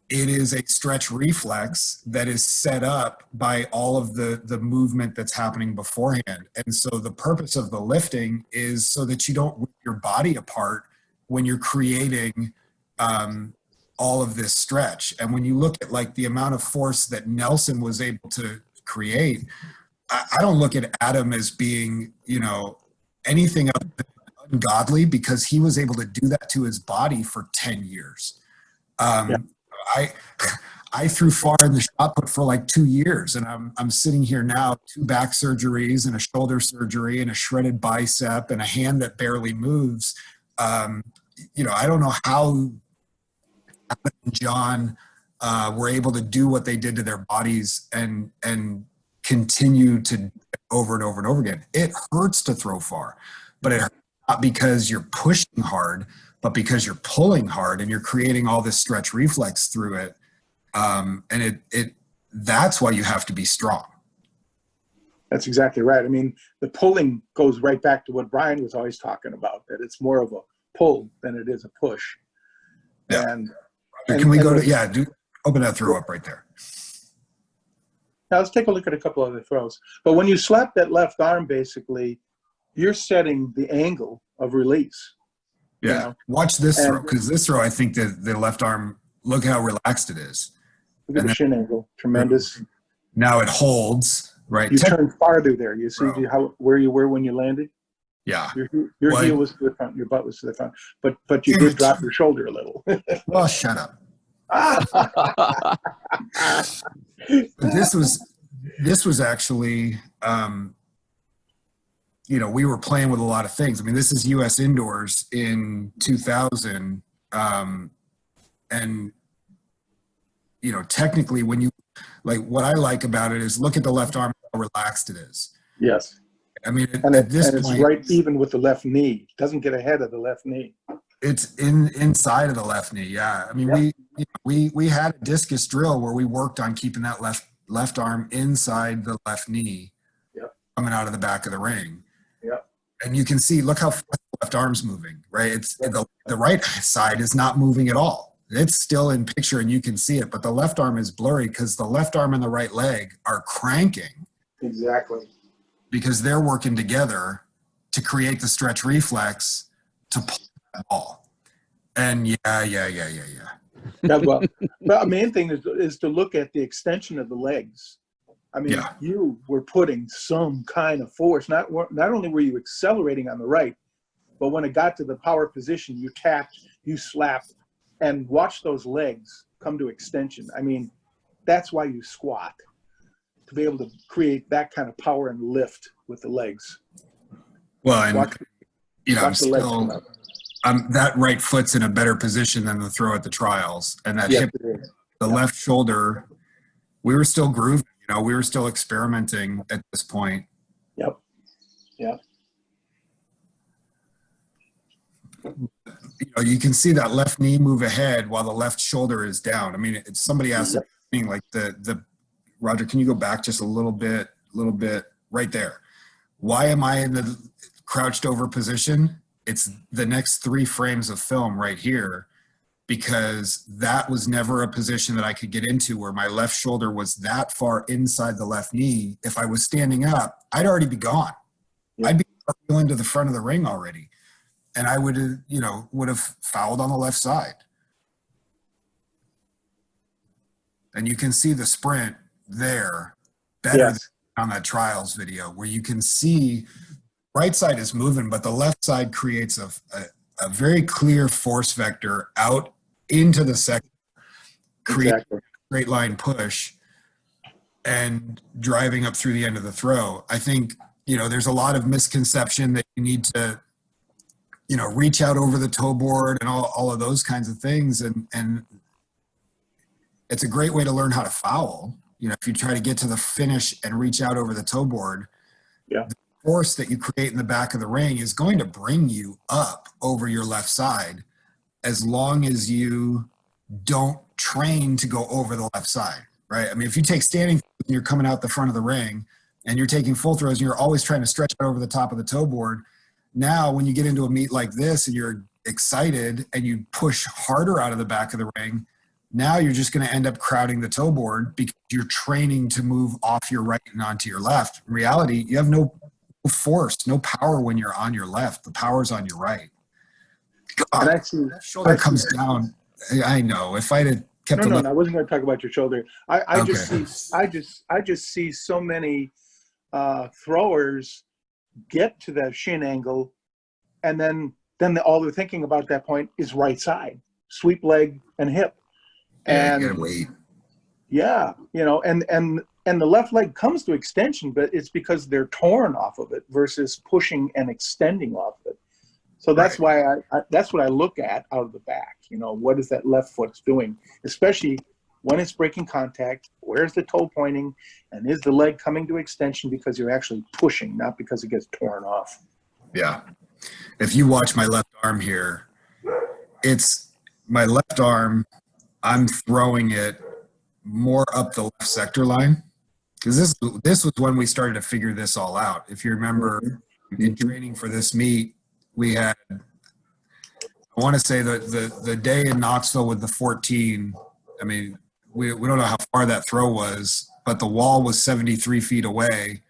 It is a stretch reflex that is set up by all of the movement that's happening beforehand. And so the purpose of the lifting is so that you don't rip your body apart when you're creating all of this stretch. And when you look at like the amount of force that Nelson was able to create, I don't look at Adam as being, you know, anything other than ungodly, because he was able to do that to his body for 10 years. I threw far in the shot put for like 2 years, and I'm sitting here now, 2 back surgeries and a shoulder surgery and a shredded bicep and a hand that barely moves. You know, I don't know how Adam and John were able to do what they did to their bodies and continue to over and over and over again. It hurts to throw far, but it hurts not because you're pushing hard, but because you're pulling hard and you're creating all this stretch reflex through it. And that's why you have to be strong. That's exactly right. I mean, the pulling goes right back to what Brian was always talking about, that it's more of a pull than it is a push. Yeah. And can we go to, open that throw up right there. Now let's take a look at a couple other throws. But when you slap that left arm, basically, you're setting the angle of release. Yeah. You know? Watch this throw, because this throw, I think that the left arm, look how relaxed it is. Look at the shin angle, tremendous. Now it holds, right? You turn farther there. You see where you were when you landed? Yeah. Your heel was to the front, your butt was to the front. But you did drop your shoulder a little. Well, shut up. This was actually, you know, we were playing with a lot of things. I mean, this is U.S. indoors in 2000. And, you know, technically when you, like, what I like about it is look at the left arm, how relaxed it is. Yes. I mean, And at this it's point, right even with the left knee. Doesn't get ahead of the left knee. it's inside of the left knee. Yeah. I mean, Yep. we had a discus drill where we worked on keeping that left arm inside the left knee. Yep. Coming out of the back of the ring. Yep. And you can see, look how fast the left arm's moving, right? It's the right side is not moving at all. It's still in picture and you can see it, but the left arm is blurry because the left arm and the right leg are cranking. Exactly. Because they're working together to create the stretch reflex to pull that ball. And yeah. Yeah, well, the main thing is to look at the extension of the legs. I mean, Yeah. you were putting some kind of force. Not only were you accelerating on the right, but when it got to the power position, you tapped, you slapped, and watch those legs come to extension. I mean, that's why you squat, to be able to create that kind of power and lift with the legs. Well, and Watch, you know, watch the legs come up. that right foot's in a better position than the throw at the trials, and that Yes, hip, it is. the left shoulder, we were still grooving. You know, we were still experimenting at this point. Yep. Yep. You know, you can see that left knee move ahead while the left shoulder is down. I mean, it's somebody asked me, like the Roger, can you go back just a little bit right there? Why am I in the crouched over position? It's the next 3 frames of film right here, because that was never a position that I could get into where my left shoulder was that far inside the left knee. If I was standing up, I'd already be gone. Yeah. I'd be going to the front of the ring already. And I would have fouled on the left side. And you can see the sprint there better Yes. than on that trials video, where you can see right side is moving, but the left side creates a very clear force vector out into the second, creating Exactly. a straight line push and driving up through the end of the throw. I think, you know, there's a lot of misconception that you need to, you know, reach out over the toe board and all of those kinds of things. And it's a great way to learn how to foul. You know, if you try to get to the finish and reach out over the toe board, Yeah. the force that you create in the back of the ring is going to bring you up over your left side, as long as you don't train to go over the left side, right? I mean, if you take standing and you're coming out the front of the ring and you're taking full throws and you're always trying to stretch out over the top of the toe board, now when you get into a meet like this and you're excited and you push harder out of the back of the ring, now you're just going to end up crowding the toe board because you're training to move off your right and onto your left. In reality, you have no force, no power when you're on your left. The power's on your right. God, And actually, that shoulder comes down. I know. If I'd have kept no, I wasn't going to talk about your shoulder. I just see so many throwers get to the shin angle, and then all they're thinking about at that point is right side, sweep leg and hip. Yeah, And you gotta wait. yeah, you know, and the left leg comes to extension, but it's because they're torn off of it versus pushing and extending off of it. So that's why that's what I look at out of the back. You know, what is that left foot doing, especially when it's breaking contact? Where's the toe pointing, and is the leg coming to extension because you're actually pushing, not because it gets torn off? Yeah. If you watch my left arm here, it's my left arm. I'm throwing it more up the left sector line, because this was when we started to figure this all out. If you remember, in training for this meet, we had, I want to say the day in Knoxville with the 14. I mean, we don't know how far that throw was, but the wall was 73 feet away,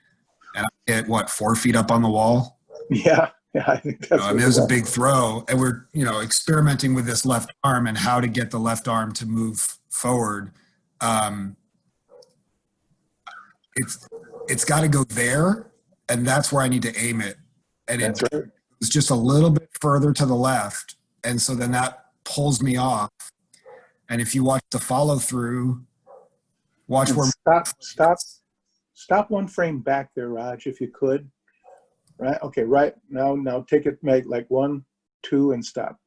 and I hit 4 feet up on the wall. Yeah, I think that's. I mean, it was a big throw, and we're, you know, experimenting with this left arm and how to get the left arm to move forward. It's got to go there, and that's where I need to aim it. And That's right. it's just a little bit further to the left, and so then that pulls me off. And if you watch the follow through, watch And where stop one frame back there, Raj, if you could. Right. Okay. Right now take it, make like 1, 2, and stop.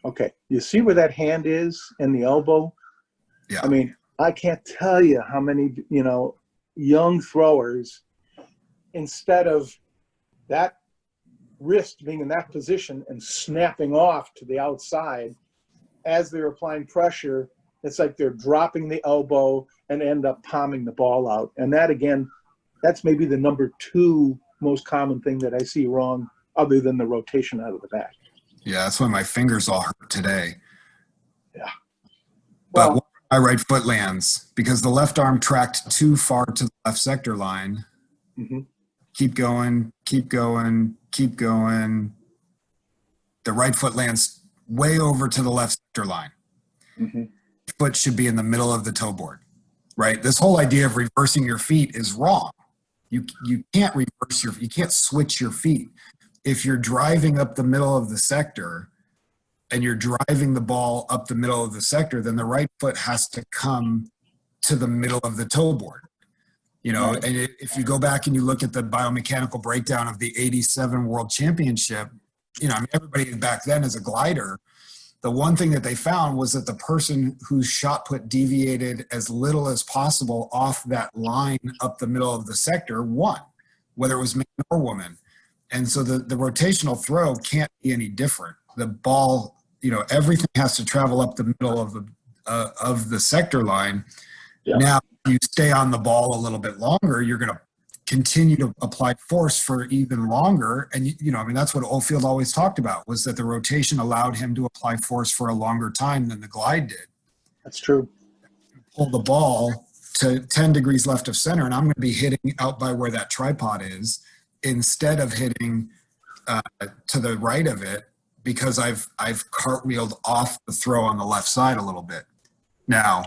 Okay. You see where that hand is and the elbow? Yeah. I mean, I can't tell you how many, young throwers, instead of that wrist being in that position and snapping off to the outside as they're applying pressure, it's like they're dropping the elbow and end up palming the ball out. And that, again, that's maybe the number 2 most common thing that I see wrong, other than the rotation out of the back. Yeah, that's why my fingers all hurt today. Yeah. But Well, my right foot lands, because the left arm tracked too far to the left sector line. mhm. Keep going, keep going, keep going. The right foot lands way over to the left sector line. Mhm. Foot should be in the middle of the toe board, right? This whole idea of reversing your feet is wrong. You can't you can't switch your feet. If you're driving up the middle of the sector and you're driving the ball up the middle of the sector, then the right foot has to come to the middle of the toe board. Right. And if you go back and you look at the biomechanical breakdown of the 87 World Championship, everybody back then is a glider. The one thing that they found was that the person whose shot put deviated as little as possible off that line up the middle of the sector won, whether it was man or woman. And so the rotational throw can't be any different. The ball, everything has to travel up the middle of the sector line. Yeah. Now, if you stay on the ball a little bit longer, you're going to continue to apply force for even longer. And, that's what Oldfield always talked about, was that the rotation allowed him to apply force for a longer time than the glide did. That's true. Pull the ball to 10 degrees left of center, and I'm going to be hitting out by where that tripod is instead of hitting to the right of it, because I've cartwheeled off the throw on the left side a little bit. Now,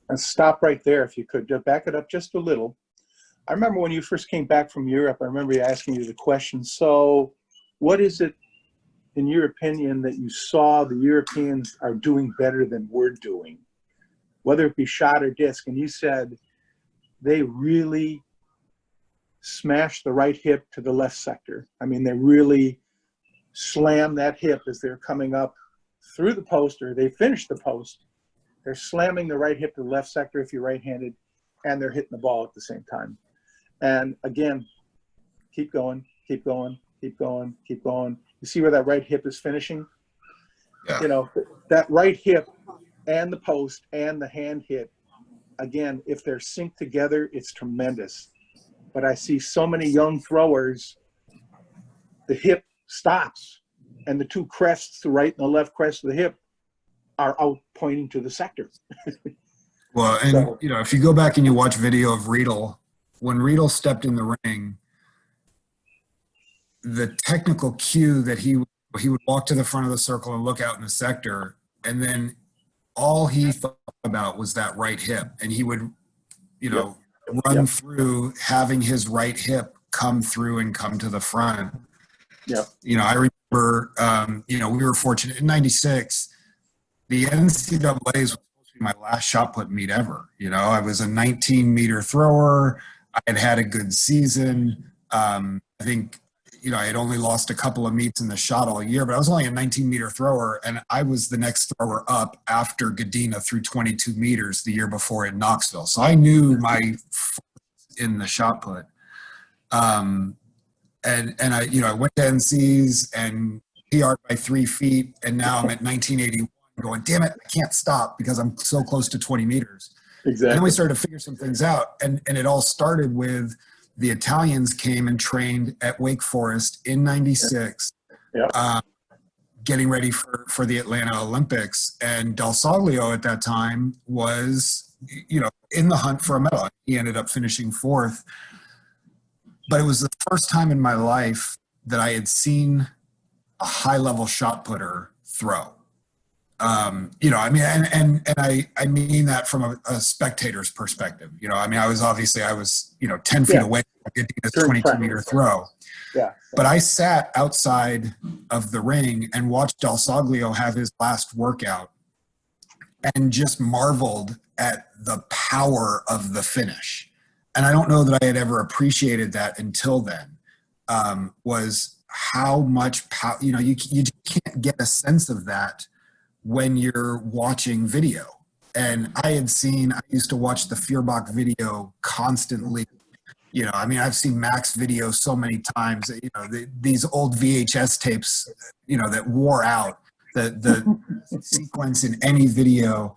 And stop right there if you could. Just back it up just a little. I remember when you first came back from Europe, I remember you asking you the question, so what is it, in your opinion, that you saw the Europeans are doing better than we're doing, whether it be shot or disc? And you said they really smashed the right hip to the left sector. I mean, they really slam that hip as they're coming up through the post, or they finish the post. They're slamming the right hip to the left sector if you're right-handed, and they're hitting the ball at the same time. And again, keep going, keep going, keep going, keep going. You see where that right hip is finishing? Yeah. That right hip and the post and the hand hit, again, if they're synced together, it's tremendous. But I see so many young throwers, the hip stops, and the two crests, the right and the left crest of the hip, are out pointing to the sector. Well, and if you go back and you watch video of Riedel, when Riedel stepped in the ring, the technical cue that he would walk to the front of the circle and look out in the sector, and then all he thought about was that right hip, and he would, run through having his right hip come through and come to the front. Yeah. I remember, we were fortunate in '96. The NCAAs was supposed to be my last shot put meet ever. I was a 19-meter thrower. I had a good season. I think, I had only lost a couple of meets in the shot all year, but I was only a 19-meter thrower, and I was the next thrower up after Godina threw 22 meters the year before in Knoxville. So I knew my in the shot put. And I went to NCs and PR'd by 3 feet, and now I'm at 1981 going, damn it, I can't stop because I'm so close to 20 meters. Exactly. And then we started to figure some things out. And it all started with the Italians came and trained at Wake Forest in '96, getting ready for the Atlanta Olympics. And Del Soglio at that time was, in the hunt for a medal. He ended up finishing 4th. But it was the first time in my life that I had seen a high-level shot putter throw. I mean that from a spectator's perspective. I was 10 feet away from getting this 22-meter throw. Yeah. But I sat outside of the ring and watched Del Soglio have his last workout. and just marveled at the power of the finish. And I don't know that I had ever appreciated that until then, was how much power, you know, you just can't get a sense of that when you're watching video. And I used to watch the Feuerbach video constantly. You know, I mean, I've seen Mac's video so many times, you know, these old VHS tapes, you know, that wore out. The sequence in any video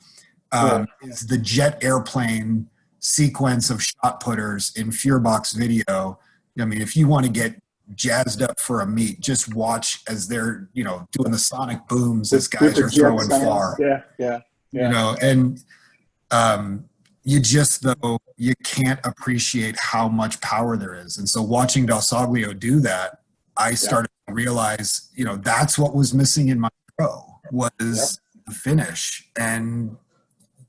is the jet airplane sequence of shot putters in Feuerbach's video. I mean, if you want to get jazzed up for a meet, just watch as they're, you know, doing the sonic booms as guys are throwing far. Yeah. You know, and you just, though, you can't appreciate how much power there is. And so watching Dalsoglio do that, I started to realize, you know, that's what was missing in my throw was the finish. And,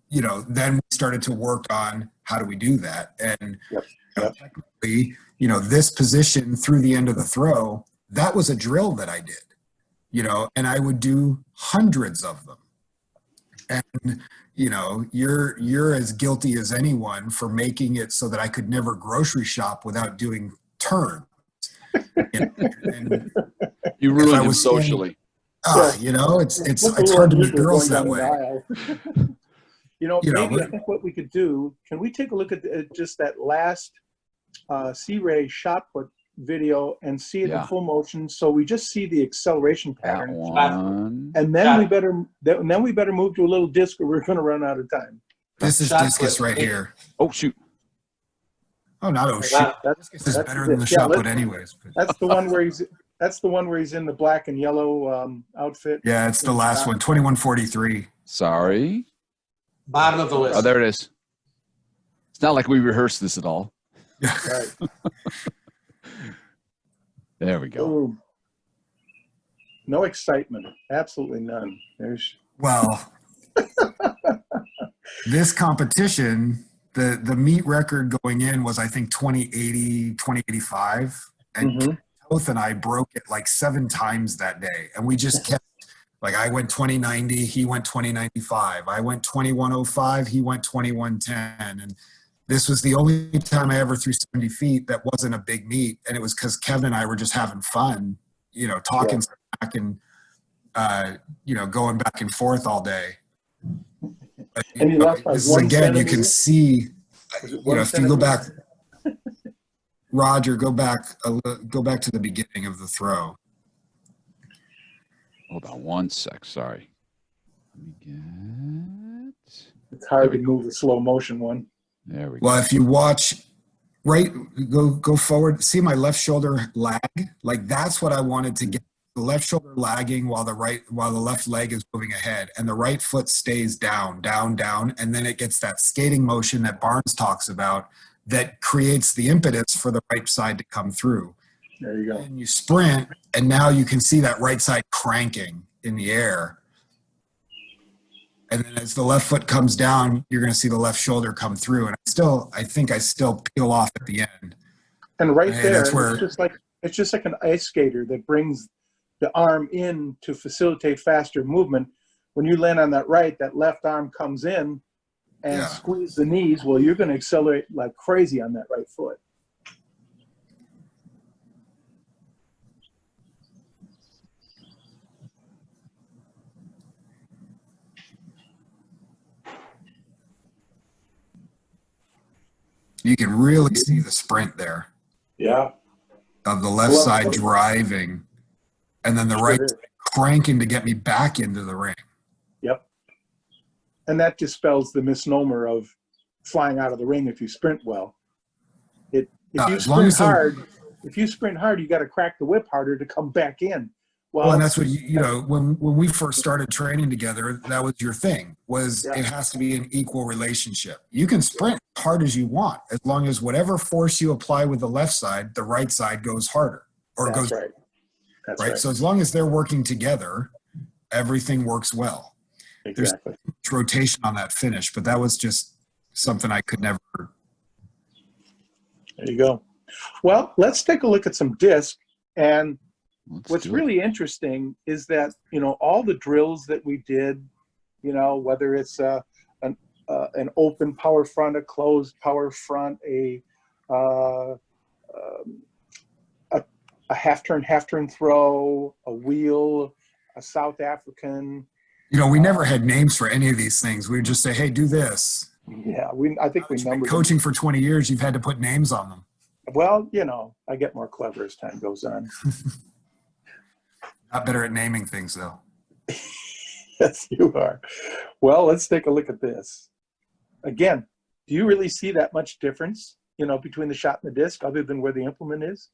you know, then we started to work on how do we do that. And you know, technically, you know, this position through the end of the throw, that was a drill that I did, you know, and I would do hundreds of them. And, you know, you're as guilty as anyone for making it so that I could never grocery shop without doing turns. And you ruined him socially. You know, it's hard to meet girls that way. You know, maybe I think what we could do, can we take a look at just that last C-Ray shot put video and see it in full motion, so we just see the acceleration pattern. And then we better move to a little disc, or we're going to run out of time. This is Discus right here. Oh shoot! Oh, not oh shoot! Discus is better than the shot put, anyways. That's the one where he's. That's the one where he's in the black and yellow outfit. Yeah, it's the last one, 2143. Sorry. Bottom of the list. Oh, there it is. It's not like we rehearsed this at all. Right. There we go. Ooh. No excitement. Absolutely none. Well, this competition, the meet record going in was, I think, 2080, 2085. And Toth and I broke it like 7 times that day. And we just kept, like, I went 2090, he went 2095. I went 2105, he went 2110. And this was the only time I ever threw 70 feet that wasn't a big meet. And it was because Kevin and I were just having fun, you know, talking back and, you know, going back and forth all day. But, and you lost by this is, again, you can see, you know, if you go back, Roger, go back to the beginning of the throw. Hold on one sec. Sorry. Let me get. It's hard to move the slow motion one. There we go. Well, if you watch, go forward. See my left shoulder lag? Like, that's what I wanted to get. The left shoulder lagging while the left leg is moving ahead, and the right foot stays down, down, down, and then it gets that skating motion that Barnes talks about that creates the impetus for the right side to come through. There you go. And you sprint, and now you can see that right side cranking in the air. And then as the left foot comes down, you're going to see the left shoulder come through. And I think I still peel off at the end. And right there, that's where, it's just like an ice skater that brings the arm in to facilitate faster movement. When you land on that right, that left arm comes in and squeeze the knees. Well, you're going to accelerate like crazy on that right foot. You can really see the sprint there. Yeah. Of the left side driving, and then the right side cranking to get me back into the ring. Yep. And that dispels the misnomer of flying out of the ring if you sprint well. If you sprint hard, you got to crack the whip harder to come back in. Well, and that's what you know. When we first started training together, that was your thing. It has to be an equal relationship. You can sprint as hard as you want, as long as whatever force you apply with the left side, the right side goes harder That's right. That's right. So as long as they're working together, everything works well. Exactly. There's rotation on that finish, but that was just something I could never. There you go. Well, let's take a look at some disc. And what's really interesting is that, you know, all the drills that we did you know, whether it's an open power front, a closed power front, a half turn throw, a wheel, a South African. You know, we never had names for any of these things. We would just say, "Hey, do this." Yeah, I think we You've been numbered coaching for 20 years. You've had to put names on them. them. Well, you know, I get more clever as time goes on. Not better at naming things, though. Yes, you are. Well, let's take a look at this. Again, do you really see that much difference, you know, between the shot and the disc, other than where the implement is?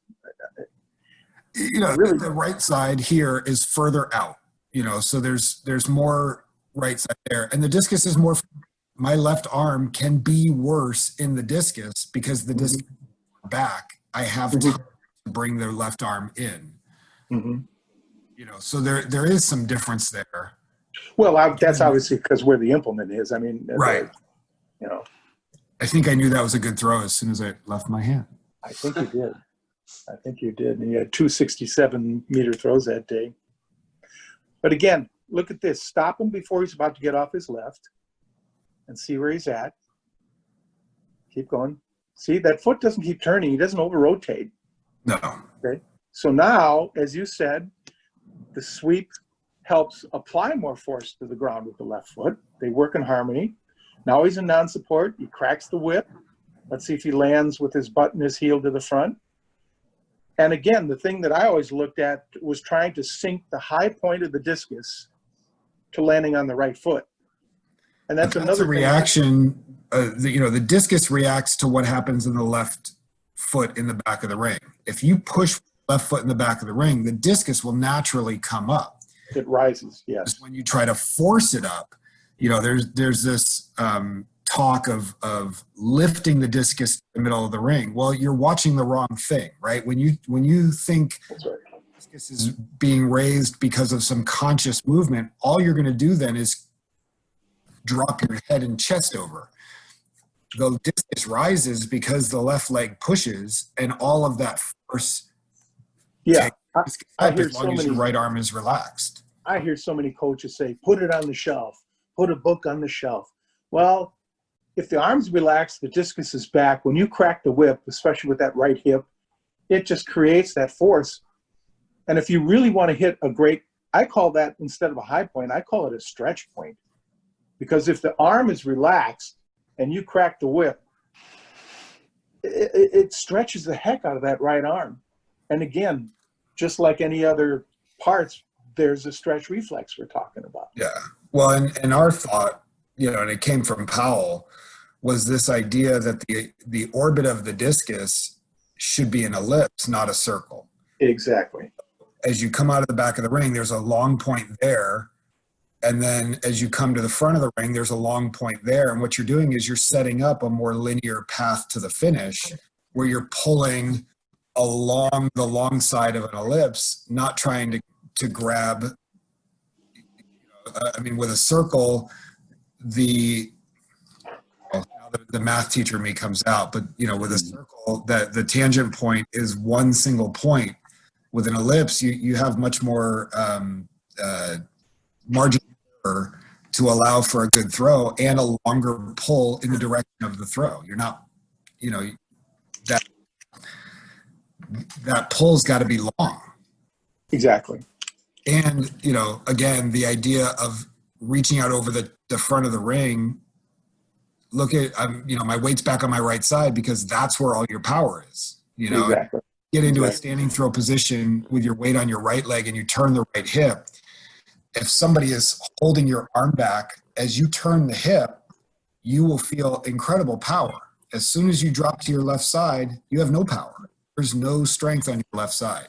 You know, Really? the right side here is further out. You know, so there's more right side there, and the discus is more. My left arm can be worse in the discus because the disc back. I have time to bring the left arm in. Mm-hmm. You know, so there is some difference there. Well, that's obviously because where the implement is. I mean, Right. You know, I think I knew that was a good throw as soon as I left my hand. I think you did. I think you did. And you had 267-meter throws that day. But again, look at this. Stop him before he's about to get off his left and see where he's at. Keep going. See, that foot doesn't keep turning. He doesn't over-rotate. No. Okay. So now, as you said, the sweep helps apply more force to the ground with the left foot. They work in harmony. Now he's in non-support. He cracks the whip. Let's see if he lands with his butt and his heel to the front. And again, the thing that I always looked at was trying to sync the high point of the discus to landing on the right foot. And that's another a reaction. The discus reacts to what happens in the left foot in the back of the ring. If you push left foot in the back of the ring, the discus will naturally come up. It rises, yes. When you try to force it up, you know, there's this talk of lifting the discus to the middle of the ring. Well, you're watching the wrong thing, right? When you think That's right. discus is being raised because of some conscious movement, all you're going to do then is drop your head and chest over. The discus rises because the left leg pushes, and all of that force. Yeah, I hear as long so as many. your right arm is relaxed. I hear so many coaches say, "Put it on the shelf. Put a book on the shelf." Well, if the arm's relaxed, the discus is back. When you crack the whip, especially with that right hip, it just creates that force. And if you really want to hit a great, I call that, instead of a high point, I call it a stretch point. Because if the arm is relaxed and you crack the whip, it stretches the heck out of that right arm. And again, just like any other parts, there's a stretch reflex we're talking about. Yeah. Well, and our thought, you know, and it came from Powell, was this idea that the orbit of the discus should be an ellipse, not a circle. Exactly. As you come out of the back of the ring, there's a long point there. And then as you come to the front of the ring, there's a long point there. And what you're doing is you're setting up a more linear path to the finish where you're pulling along the long side of an ellipse, not trying to grab. I mean, with a circle, the math teacher in me comes out, but you know, with a circle, that the tangent point is one single point. With an ellipse, you have much more margin to allow for a good throw and a longer pull in the direction of the throw. You're not, you know, that pull's got to be long. Exactly. And, you know, again, the idea of reaching out over the front of the ring, look at, you know, my weight's back on my right side because that's where all your power is. You know, Exactly. Get into a standing throw position with your weight on your right leg and you turn the right hip. If somebody is holding your arm back, as you turn the hip, you will feel incredible power. As soon as you drop to your left side, you have no power. There's no strength on your left side.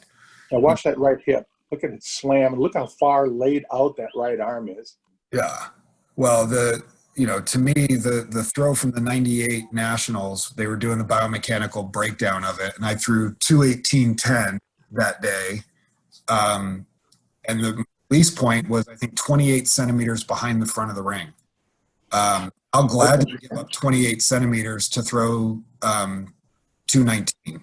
Now watch that right hip. Look at it slam, and look how far laid out that right arm is. Yeah. Well, to me, the throw from the 98 Nationals, they were doing the biomechanical breakdown of it, and I threw 218.10 that day. And the release point was, I think, 28 centimeters behind the front of the ring. I'll gladly give up 28 centimeters to throw 219 in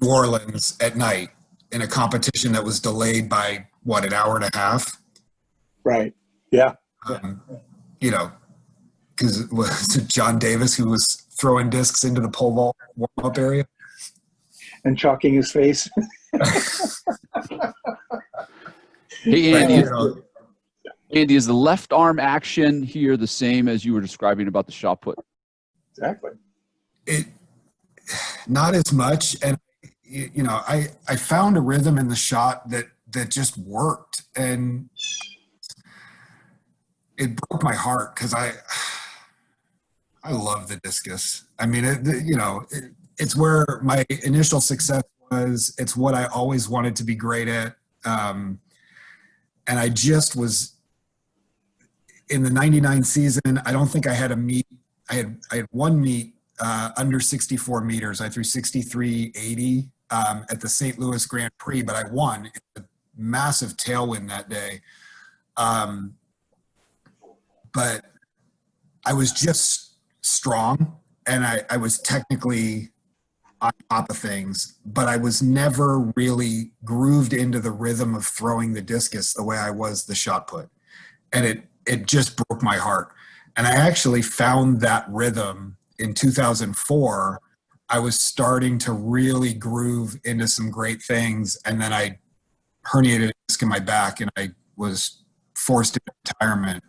New Orleans at night in a competition that was delayed by, what, an hour and a half? Right. Yeah. You know, because it was John Davis who was throwing discs into the pole vault warm-up area and chalking his face. Hey, Andy, you know, Andy, is the left arm action here the same as you were describing about the shot put? Exactly. it not as much. And you know, I found a rhythm in the shot that just worked, and it broke my heart because I love the discus. I mean, it's where my initial success was. It's what I always wanted to be great at. And I just was in the 99 season. I don't think I had a meet. I had one meet under 64 meters. I threw 63.80 at the St. Louis Grand Prix, but I won. It was a massive tailwind that day. But I was just strong, and I was technically on top of things, but I was never really grooved into the rhythm of throwing the discus the way I was the shot put. And it just broke my heart. And I actually found that rhythm in 2004. I was starting to really groove into some great things, and then I herniated a disc in my back, and I was forced into retirement.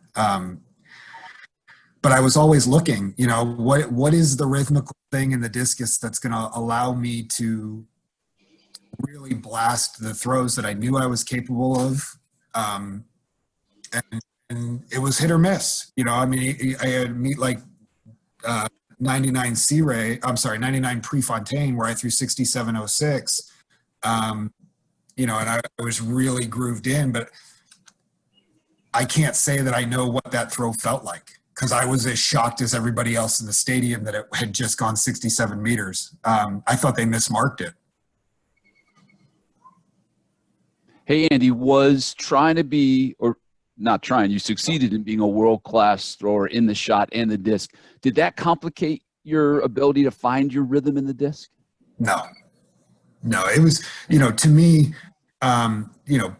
But I was always looking, you know, what is the rhythmical thing in the discus that's going to allow me to really blast the throws that I knew I was capable of. And it was hit or miss. You know, I mean, I had meet like 99 99 Prefontaine where I threw 67.06. You know, and I was really grooved in, but I can't say that I know what that throw felt like, because I was as shocked as everybody else in the stadium that it had just gone 67 meters. I thought they mismarked it. Hey, Andy, was trying to be, or not trying, you succeeded in being a world-class thrower in the shot and the disc. Did that complicate your ability to find your rhythm in the disc? No, it was, you know, to me, you know,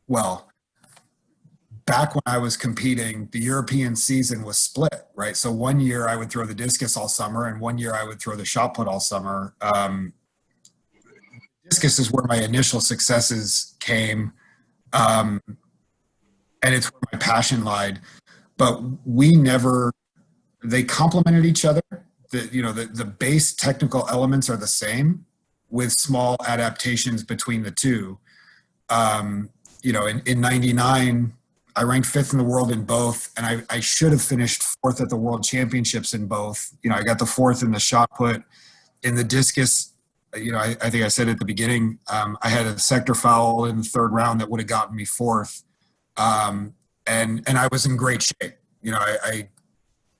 well, back when I was competing, the European season was split, right? So one year I would throw the discus all summer, and one year I would throw the shot put all summer. Discus is where my initial successes came, and it's where my passion lied. But they complemented each other. The base technical elements are the same, with small adaptations between the two. You know, in 99, I ranked 5th in the world in both, and I should have finished 4th at the World Championships in both. You know, I got the 4th in the shot put. In the discus, you know, I think I said at the beginning, I had a sector foul in the 3rd round that would have gotten me 4th. And I was in great shape. You know, I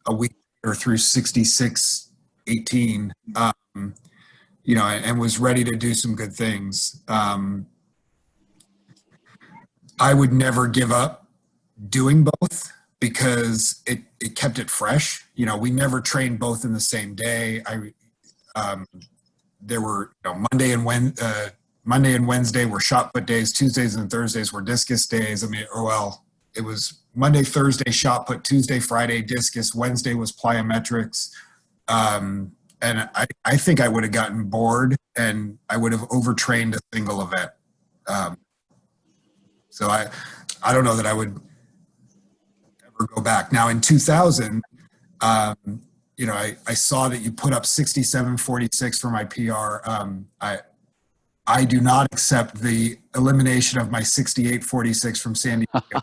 a week or through 66.18, you know, and was ready to do some good things. I would never give up doing both because it kept it fresh. You know, we never trained both in the same day. There were, you know, Monday and Wednesday were shot put days. Tuesdays and Thursdays were discus days. I mean, it was Monday, Thursday shot put, Tuesday, Friday discus, Wednesday was plyometrics. And I think I would have gotten bored, and I would have overtrained a single event. So I don't know that I would ever go back. Now in 2000, you know, I saw that you put up 67.46 for my PR. I do not accept the elimination of my 68.46 from San Diego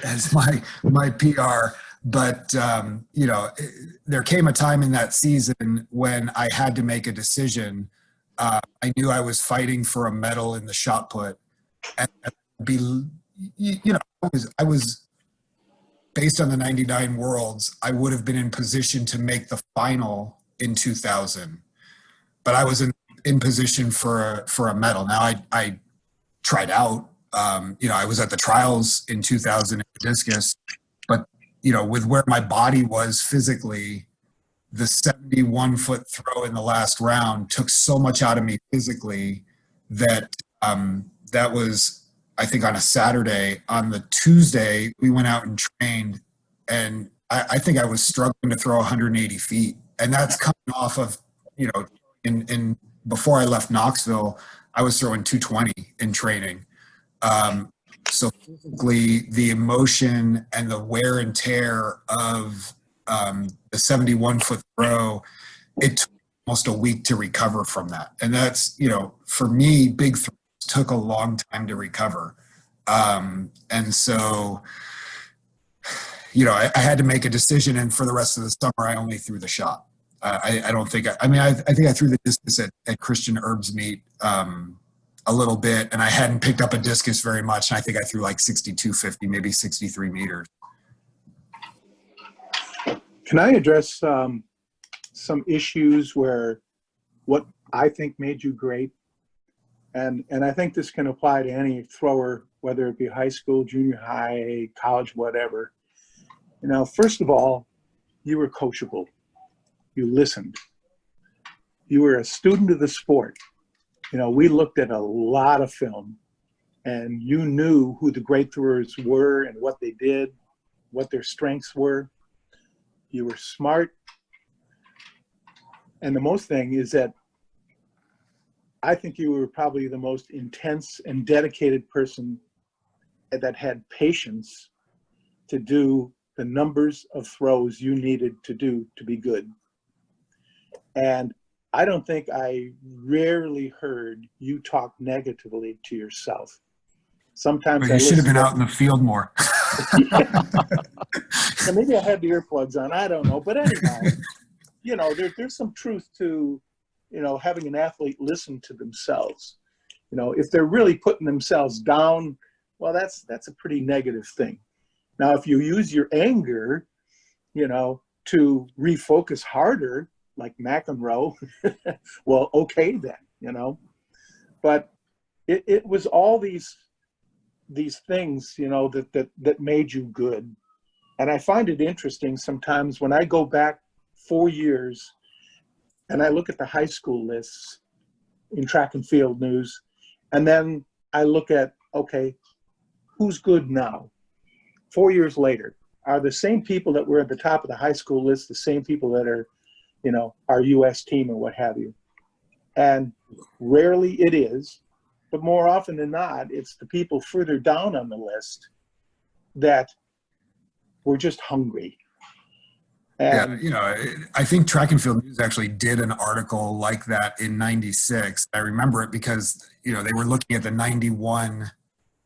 as my PR. But, you know, there came a time in that season when I had to make a decision. I knew I was fighting for a medal in the shot put. And you know, I was based on the 99 Worlds, I would have been in position to make the final in 2000. But I was in position for a medal. Now I tried out. You know, I was at the trials in 2000 in discus, but you know, with where my body was physically, the 71-foot throw in the last round took so much out of me physically that that was I think on a Saturday. On the Tuesday, we went out and trained, and I think I was struggling to throw 180 feet. And that's coming off of, in before I left Knoxville, I was throwing 220 in training. So physically, the emotion and the wear and tear of the 71-foot throw, it took almost a week to recover from that. And that's, for me, big throws took a long time to recover. And so, I had to make a decision, and for the rest of the summer, I only threw the shot. I don't think, I think I threw the discus at Christian Herb's meet a little bit, and I hadn't picked up a discus very much, and I think I threw like 62.50, maybe 63 meters. Can I address some issues where what I think made you great? And I think this can apply to any thrower, whether it be high school, junior high, college, whatever. First of all, you were coachable. You listened. You were a student of the sport. We looked at a lot of film, and you knew who the great throwers were and what they did, what their strengths were. You were smart. And the most thing is that I think you were probably the most intense and dedicated person that had patience to do the numbers of throws you needed to do to be good. And I don't think I rarely heard you talk negatively to yourself. Sometimes you should have been out in the field more. So maybe I had the earplugs on. I don't know. But anyhow, there's some truth to, having an athlete listen to themselves. If they're really putting themselves down, well, that's a pretty negative thing. Now, if you use your anger, to refocus harder, like McEnroe, well, okay then, But it was all these things, that made you good. And I find it interesting sometimes when I go back 4 years and I look at the high school lists in track and field news, and then I look at, okay, who's good now? 4 years later, are the same people that were at the top of the high school list the same people that are, our U.S. team or what have you? And rarely it is, but more often than not, it's the people further down on the list that were just hungry. And, I think Track and Field News actually did an article like that in '96. I remember it because, they were looking at the '91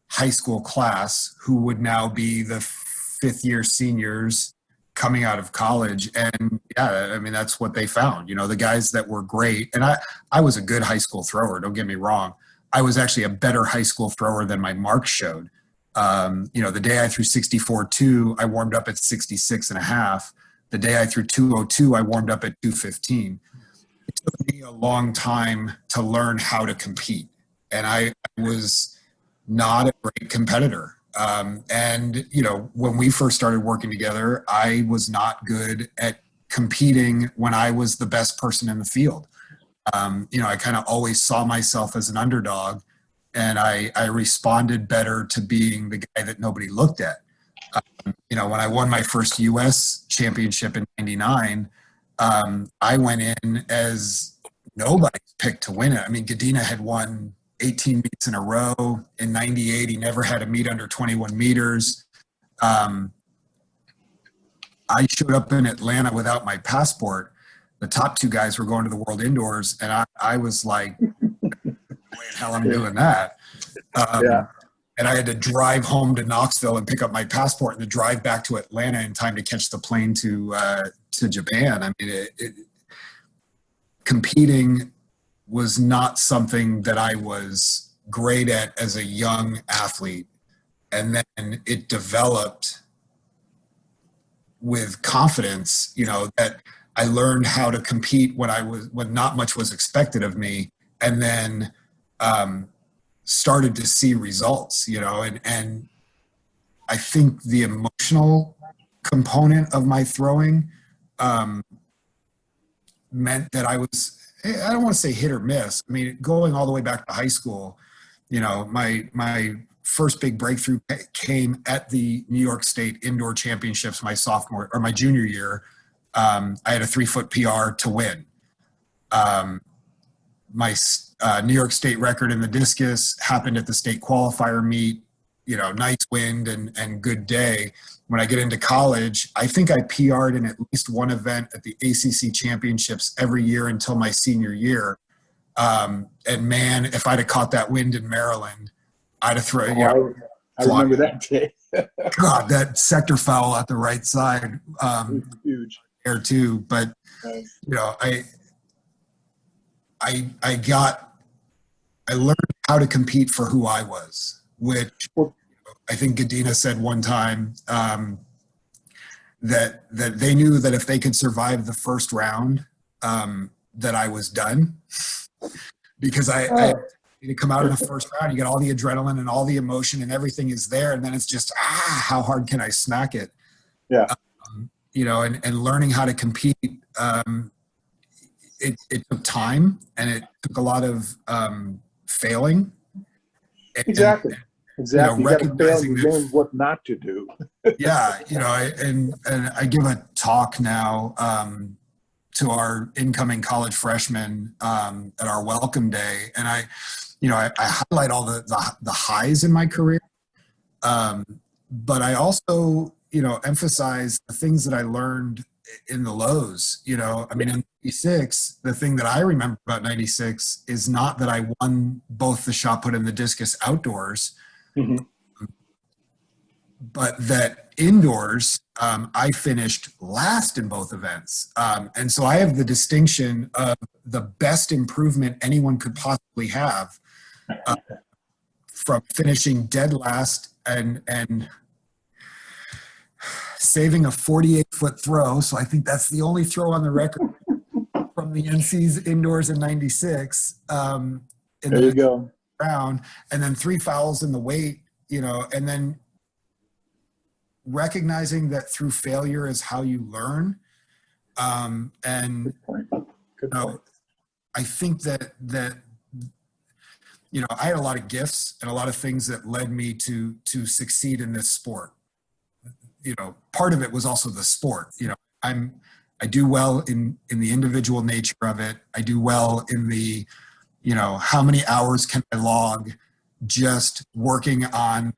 high school class who would now be the fifth-year seniors coming out of college. And that's what they found, the guys that were great. And I was a good high school thrower, don't get me wrong. I was actually a better high school thrower than my marks showed. The day I threw 64.2, I warmed up at 66 and a half. The day I threw 202, I warmed up at 215. It took me a long time to learn how to compete. And I was not a great competitor. When we first started working together, I was not good at competing when I was the best person in the field. I kind of always saw myself as an underdog, and I responded better to being the guy that nobody looked at. When I won my first U.S. championship in '99, I went in as nobody's picked to win it. Godina had won 18 meets in a row. In '98, he never had a meet under 21 meters. I showed up in Atlanta without my passport. The top two guys were going to the World Indoors, and I was like, "Way the hell I'm doing that?" And I had to drive home to Knoxville and pick up my passport and to drive back to Atlanta in time to catch the plane to Japan. Competing was not something that I was great at as a young athlete. And then it developed with confidence, that I learned how to compete when not much was expected of me, and then started to see results, and I think the emotional component of my throwing meant that I was, I don't want to say hit or miss. Going all the way back to high school, my first big breakthrough came at the New York State Indoor Championships my junior year. I had a 3-foot PR to win. My New York State record in the discus happened at the state qualifier meet. Nice wind and good day. When I get into college, I think I PR'd in at least one event at the ACC championships every year until my senior year. And man, if I'd have caught that wind in Maryland, I'd have thrown. I remember that day. God, that sector foul at the right side, Huge. there too. But I learned how to compete for who I was, which I think Gadina said one time, that they knew that if they could survive the first round, that I was done, because I to come out in the first round, you get all the adrenaline and all the emotion and everything is there, and then it's just how hard can I smack it? Yeah. And learning how to compete. It took time, and it took a lot of failing. Exactly. You got to fail and learn what not to do. Yeah, and I give a talk now to our incoming college freshmen at our welcome day, and I highlight all the highs in my career, but I also emphasize the things that I learned in the lows. In '96, the thing that I remember about '96 is not that I won both the shot put and the discus outdoors, but that indoors, I finished last in both events. And so I have the distinction of the best improvement anyone could possibly have, from finishing dead last and saving a 48-foot throw. So I think that's the only throw on the record from the NC's indoors in '96. There you go. Round, and then 3 fouls in the weight, and then recognizing that through failure is how you learn. And Good point. I think that I had a lot of gifts and a lot of things that led me to succeed in this sport. Part of it was also the sport. I do well in the individual nature of it. I do well in the, how many hours can I log just working on,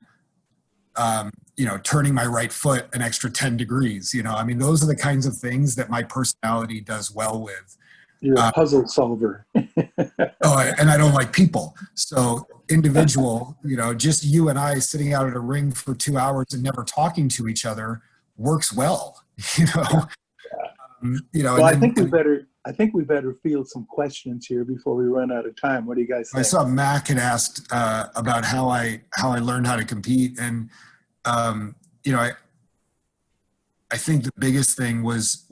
turning my right foot an extra 10 degrees. Those are the kinds of things that my personality does well with. You're a puzzle solver. And I don't like people. So individual, just you and I sitting out at a ring for 2 hours and never talking to each other works well. Well, I think we better field some questions here before we run out of time. What do you guys think? I saw Mac had asked about how I learned how to compete, and I think the biggest thing was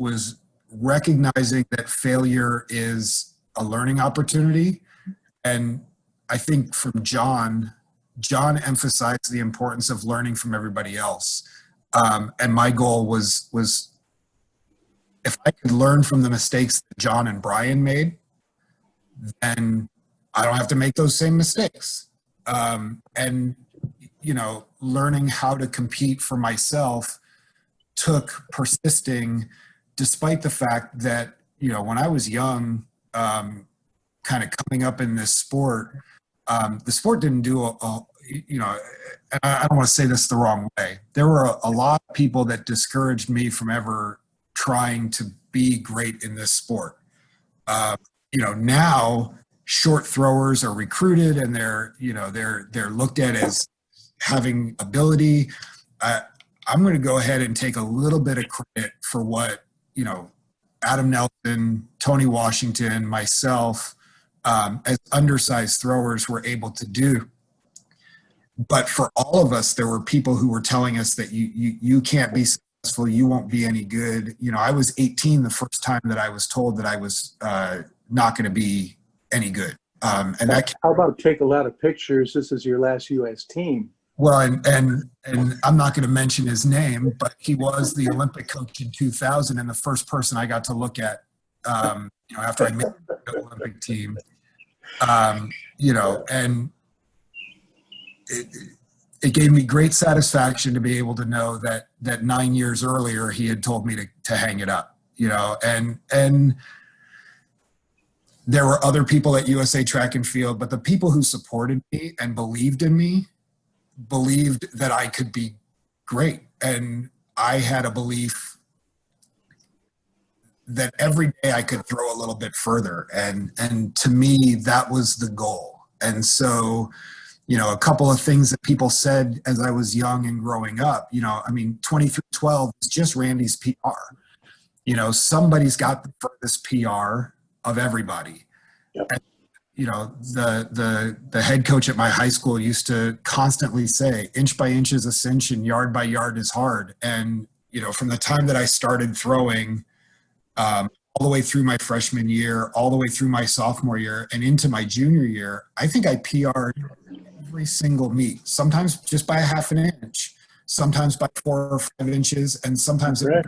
recognizing that failure is a learning opportunity. And I think from John emphasized the importance of learning from everybody else. And my goal was if I could learn from the mistakes that John and Brian made, then I don't have to make those same mistakes. And learning how to compete for myself took persisting, despite the fact that, when I was young, kind of coming up in this sport, the sport didn't do and I don't want to say this the wrong way. There were a lot of people that discouraged me from ever trying to be great in this sport. Now short throwers are recruited and they're looked at as having ability. I'm going to go ahead and take a little bit of credit for what, Adam Nelson, Tony Washington, myself, as undersized throwers were able to do. But for all of us, there were people who were telling us that you can't be successful, you won't be any good. I was 18 the first time that I was told that I was not going to be any good. And that. How about take a lot of pictures? This is your last U.S. team. Well, and I'm not going to mention his name, but he was the Olympic coach in 2000 and the first person I got to look at, after I made the Olympic team. And it gave me great satisfaction to be able to know that 9 years earlier he had told me to hang it up, and there were other people at USA Track and Field, but the people who supported me and believed in me believed that I could be great. And I had a belief that every day I could throw a little bit further. And to me, that was the goal. And so, a couple of things that people said as I was young and growing up, 23-12 is just Randy's PR. Somebody's got the furthest PR of everybody. Yep. And, the head coach at my high school used to constantly say, inch by inch is a cinch and yard by yard is hard. And, from the time that I started throwing, all the way through my freshman year, all the way through my sophomore year and into my junior year, I think I PR'd every single meet, sometimes just by a half an inch, sometimes by 4 or 5 inches, and sometimes Right.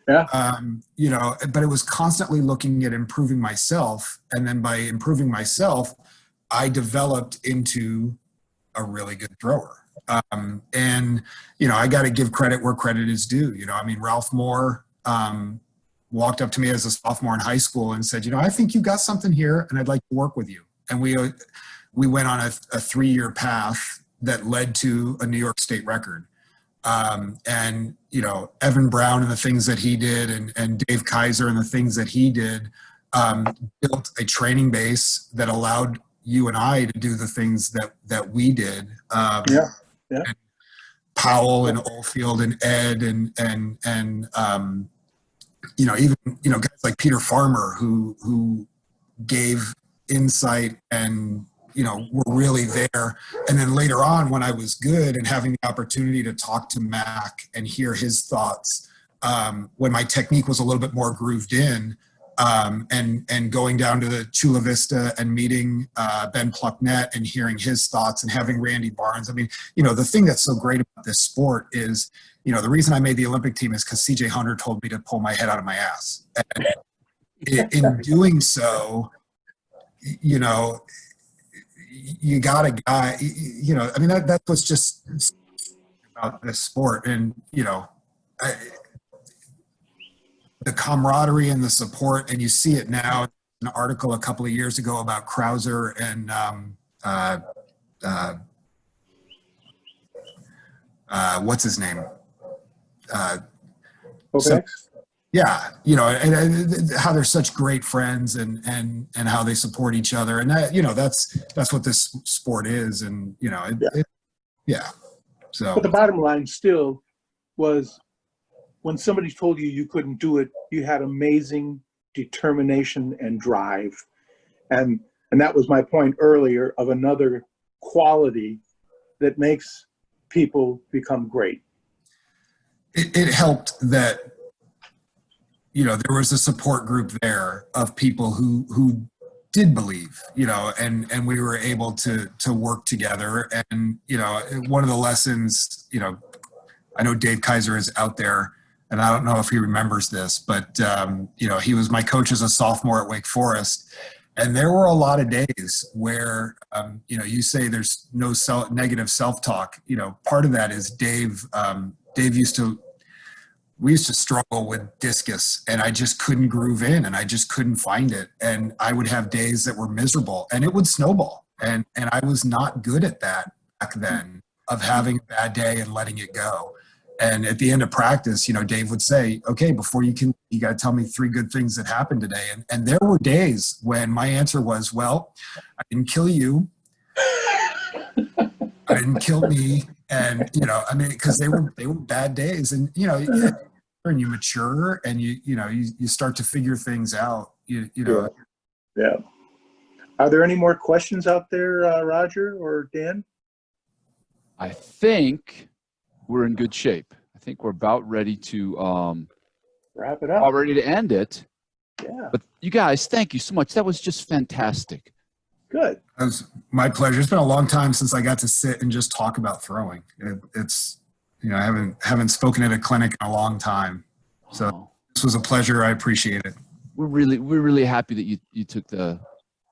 Yeah. But it was constantly looking at improving myself. And then by improving myself, I developed into a really good thrower. I got to give credit where credit is due. Ralph Moore walked up to me as a sophomore in high school and said, I think you got something here and I'd like to work with you. And we went on a 3-year path that led to a New York State record. Evan Brown and the things that he did and Dave Kaiser and the things that he did built a training base that allowed you and I to do the things that we did. Yeah. And Powell and Oldfield and Ed and even guys like Peter Farmer who gave insight and were really there. And then later on, when I was good and having the opportunity to talk to Mac and hear his thoughts, when my technique was a little bit more grooved in, and going down to the Chula Vista and meeting Ben Plucknett and hearing his thoughts and having Randy Barnes. The thing that's so great about this sport is, the reason I made the Olympic team is because CJ Hunter told me to pull my head out of my ass. And in doing so, you got a guy, that's what's just about this sport. And, the camaraderie and the support, and you see it now. An article a couple of years ago about Krauser and what's his name? Okay. Yeah, and how they're such great friends and how they support each other, and that's what this sport is, and So, But the bottom line still was, when somebody told you couldn't do it, you had amazing determination and drive, and that was my point earlier of another quality that makes people become great. It helped that there was a support group there of people who did believe, and we were able to work together. And one of the lessons, I know Dave Kaiser is out there, and I don't know if he remembers this, but he was my coach as a sophomore at Wake Forest, and there were a lot of days where you say there's no negative self-talk. Part of that is Dave. We used to struggle with discus, and I just couldn't groove in, and I just couldn't find it. And I would have days that were miserable, and it would snowball. And I was not good at that back then, of having a bad day and letting it go. And at the end of practice, Dave would say, okay, before you got to tell me 3 good things that happened today. And there were days when my answer was, well, I didn't kill you. I didn't kill me. And, because they were bad days, and, and you mature and you start to figure things out, Yeah. Are there any more questions out there, Roger or Dan? I think we're in good shape. I think we're about ready to Wrap it up. about ready to end it. Yeah. But you guys, thank you so much. That was just fantastic. Good. It was my pleasure. It's been a long time since I got to sit and just talk about throwing. It's I haven't spoken at a clinic in a long time, so this was a pleasure. I appreciate it. We're really happy that you took the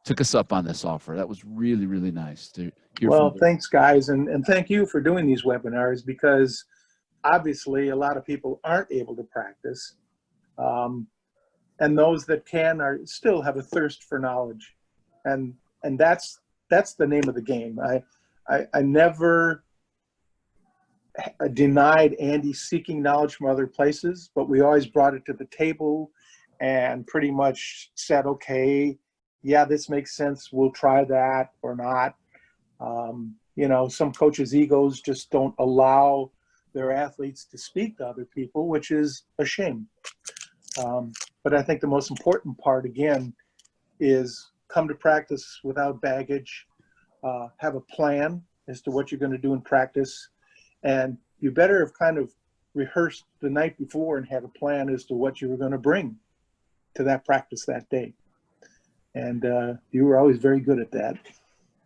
took us up on this offer. That was really, really nice to hear Well, from. thanks, guys, and thank you for doing these webinars, because obviously a lot of people aren't able to practice, and those that can are still have a thirst for knowledge, and that's the name of the game. I never denied Andy seeking knowledge from other places, but we always brought it to the table and pretty much said, okay, yeah, this makes sense, we'll try that or not. You know, some coaches' egos just don't allow their athletes to speak to other people, which is a shame. But I think the most important part, again, is come to practice without baggage, have a plan as to what you're going to do in practice, and you better have kind of rehearsed the night before and had a plan as to what you were going to bring to that practice that day. And you were always very good at that.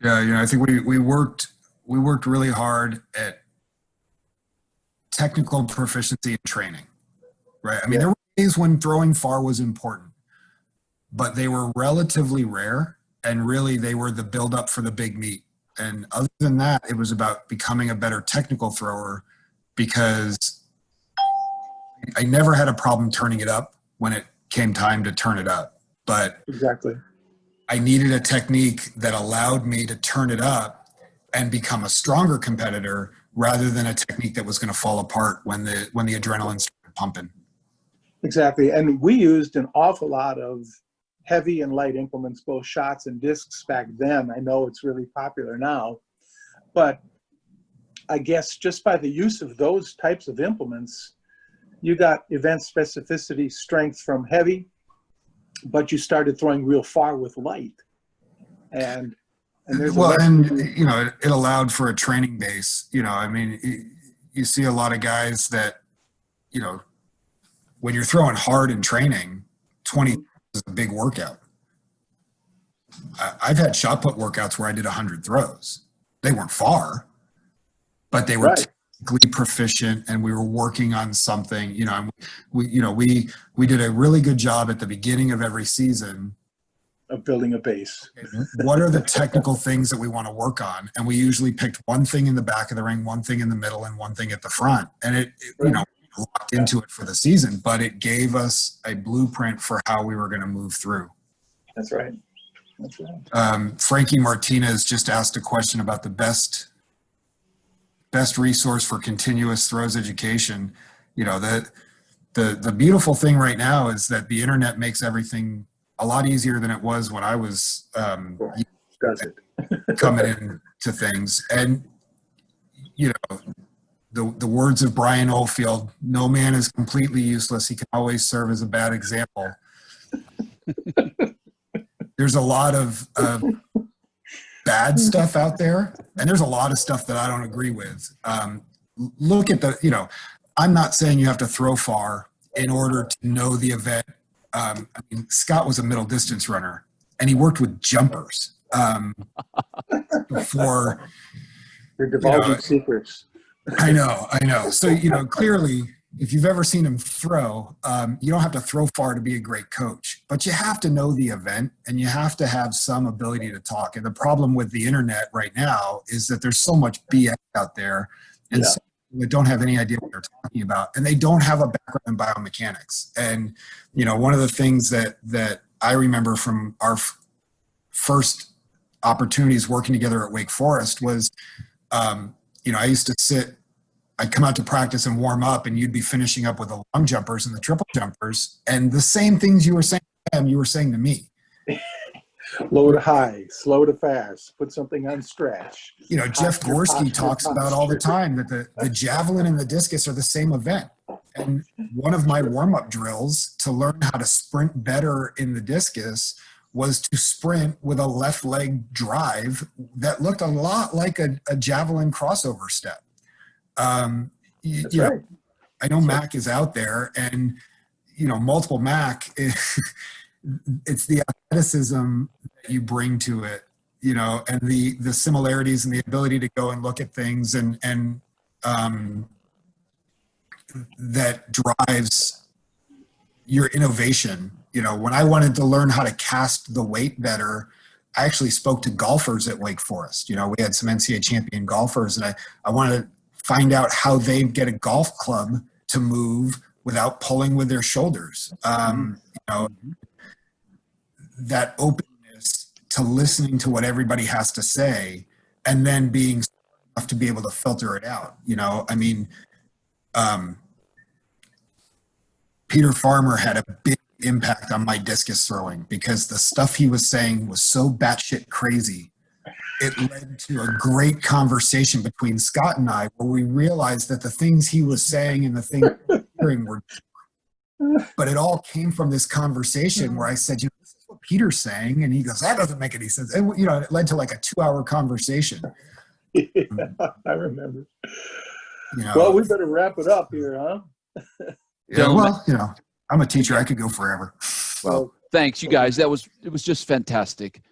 Yeah, you know, I think we worked really hard at technical proficiency and training, right? I mean, Yeah. there were days when throwing far was important, but they were relatively rare, and really they were the build-up for the big meet. And other than that, it was about becoming a better technical thrower, because I never had a problem turning it up when it came time to turn it up. But Exactly. I needed a technique that allowed me to turn it up and become a stronger competitor, rather than a technique that was going to fall apart when the adrenaline started pumping. Exactly. And we used an awful lot of heavy and light implements, both shots and discs back then. I know it's really popular now, but I guess just by the use of those types of implements, you got event specificity strength from heavy, but you started throwing real far with light. And there's Well, and you know, it allowed for a training base. You know, I mean, you see a lot of guys that, you know, when you're throwing hard in training, 20 is a big workout. I've had shot put workouts where I did 100 throws. They weren't far, but they were right. technically proficient, and we were working on something. You know, and we did a really good job at the beginning of every season Of building a base. What are the technical things that we want to work on? And we usually picked one thing in the back of the ring, one thing in the middle, and one thing at the front. And it you know, locked into it for the season, but it gave us a blueprint for how we were going to move through. That's right. That's right. Frankie Martinez just asked a question about the best resource for continuous throws education. You know, the beautiful thing right now is that the internet makes everything a lot easier than it was when I was Does it? coming into things. And, you know, the words of Brian Oldfield, no man is completely useless. He can always serve as a bad example. There's a lot of bad stuff out there, and there's a lot of stuff that I don't agree with. Look at you know, I'm not saying you have to throw far in order to know the event. I mean, Scott was a middle distance runner, and he worked with jumpers before. You're divulging secrets. I know. So, you know, clearly, if you've ever seen him throw, you don't have to throw far to be a great coach, but you have to know the event, and you have to have some ability to talk. And the problem with the internet right now is that there's so much BS out there, and some people that don't have any idea what they're talking about, and they don't have a background in biomechanics. And, you know, one of the things that I remember from our first opportunities working together at Wake Forest was, you know, I'd come out to practice and warm up, and you'd be finishing up with the long jumpers and the triple jumpers, and the same things you were saying to them, you were saying to me. Low to high, slow to fast, put something on stretch. You know, Jeff Gorski talks about all the time that the javelin and the discus are the same event. And one of my warm-up drills to learn how to sprint better in the discus was to sprint with a left leg drive that looked a lot like a javelin crossover step. You know, I know Mac is out there, and, you know, multiple Mac, it's the athleticism that you bring to it, you know, and the similarities and the ability to go and look at things and that drives your innovation. You know, when I wanted to learn how to cast the weight better, I actually spoke to golfers at Wake Forest. You know, we had some NCAA champion golfers, and I wanted to find out how they get a golf club to move without pulling with their shoulders. You know, that openness to listening to what everybody has to say, and then being smart enough to be able to filter it out. You know, I mean, Peter Farmer had a big impact on my discus throwing because the stuff he was saying was so batshit crazy. It led to a great conversation between Scott and I where we realized that the things he was saying and the things we were hearing were different. But it all came from this conversation where I said, you know, this is what Peter's saying. And he goes, that doesn't make any sense. And, you know, it led to like a 2-hour conversation. Yeah, I remember. You know, Well, we better wrap it up here, huh? yeah, well, you know, I'm a teacher. I could go forever. Well, thanks, you guys. It was just fantastic.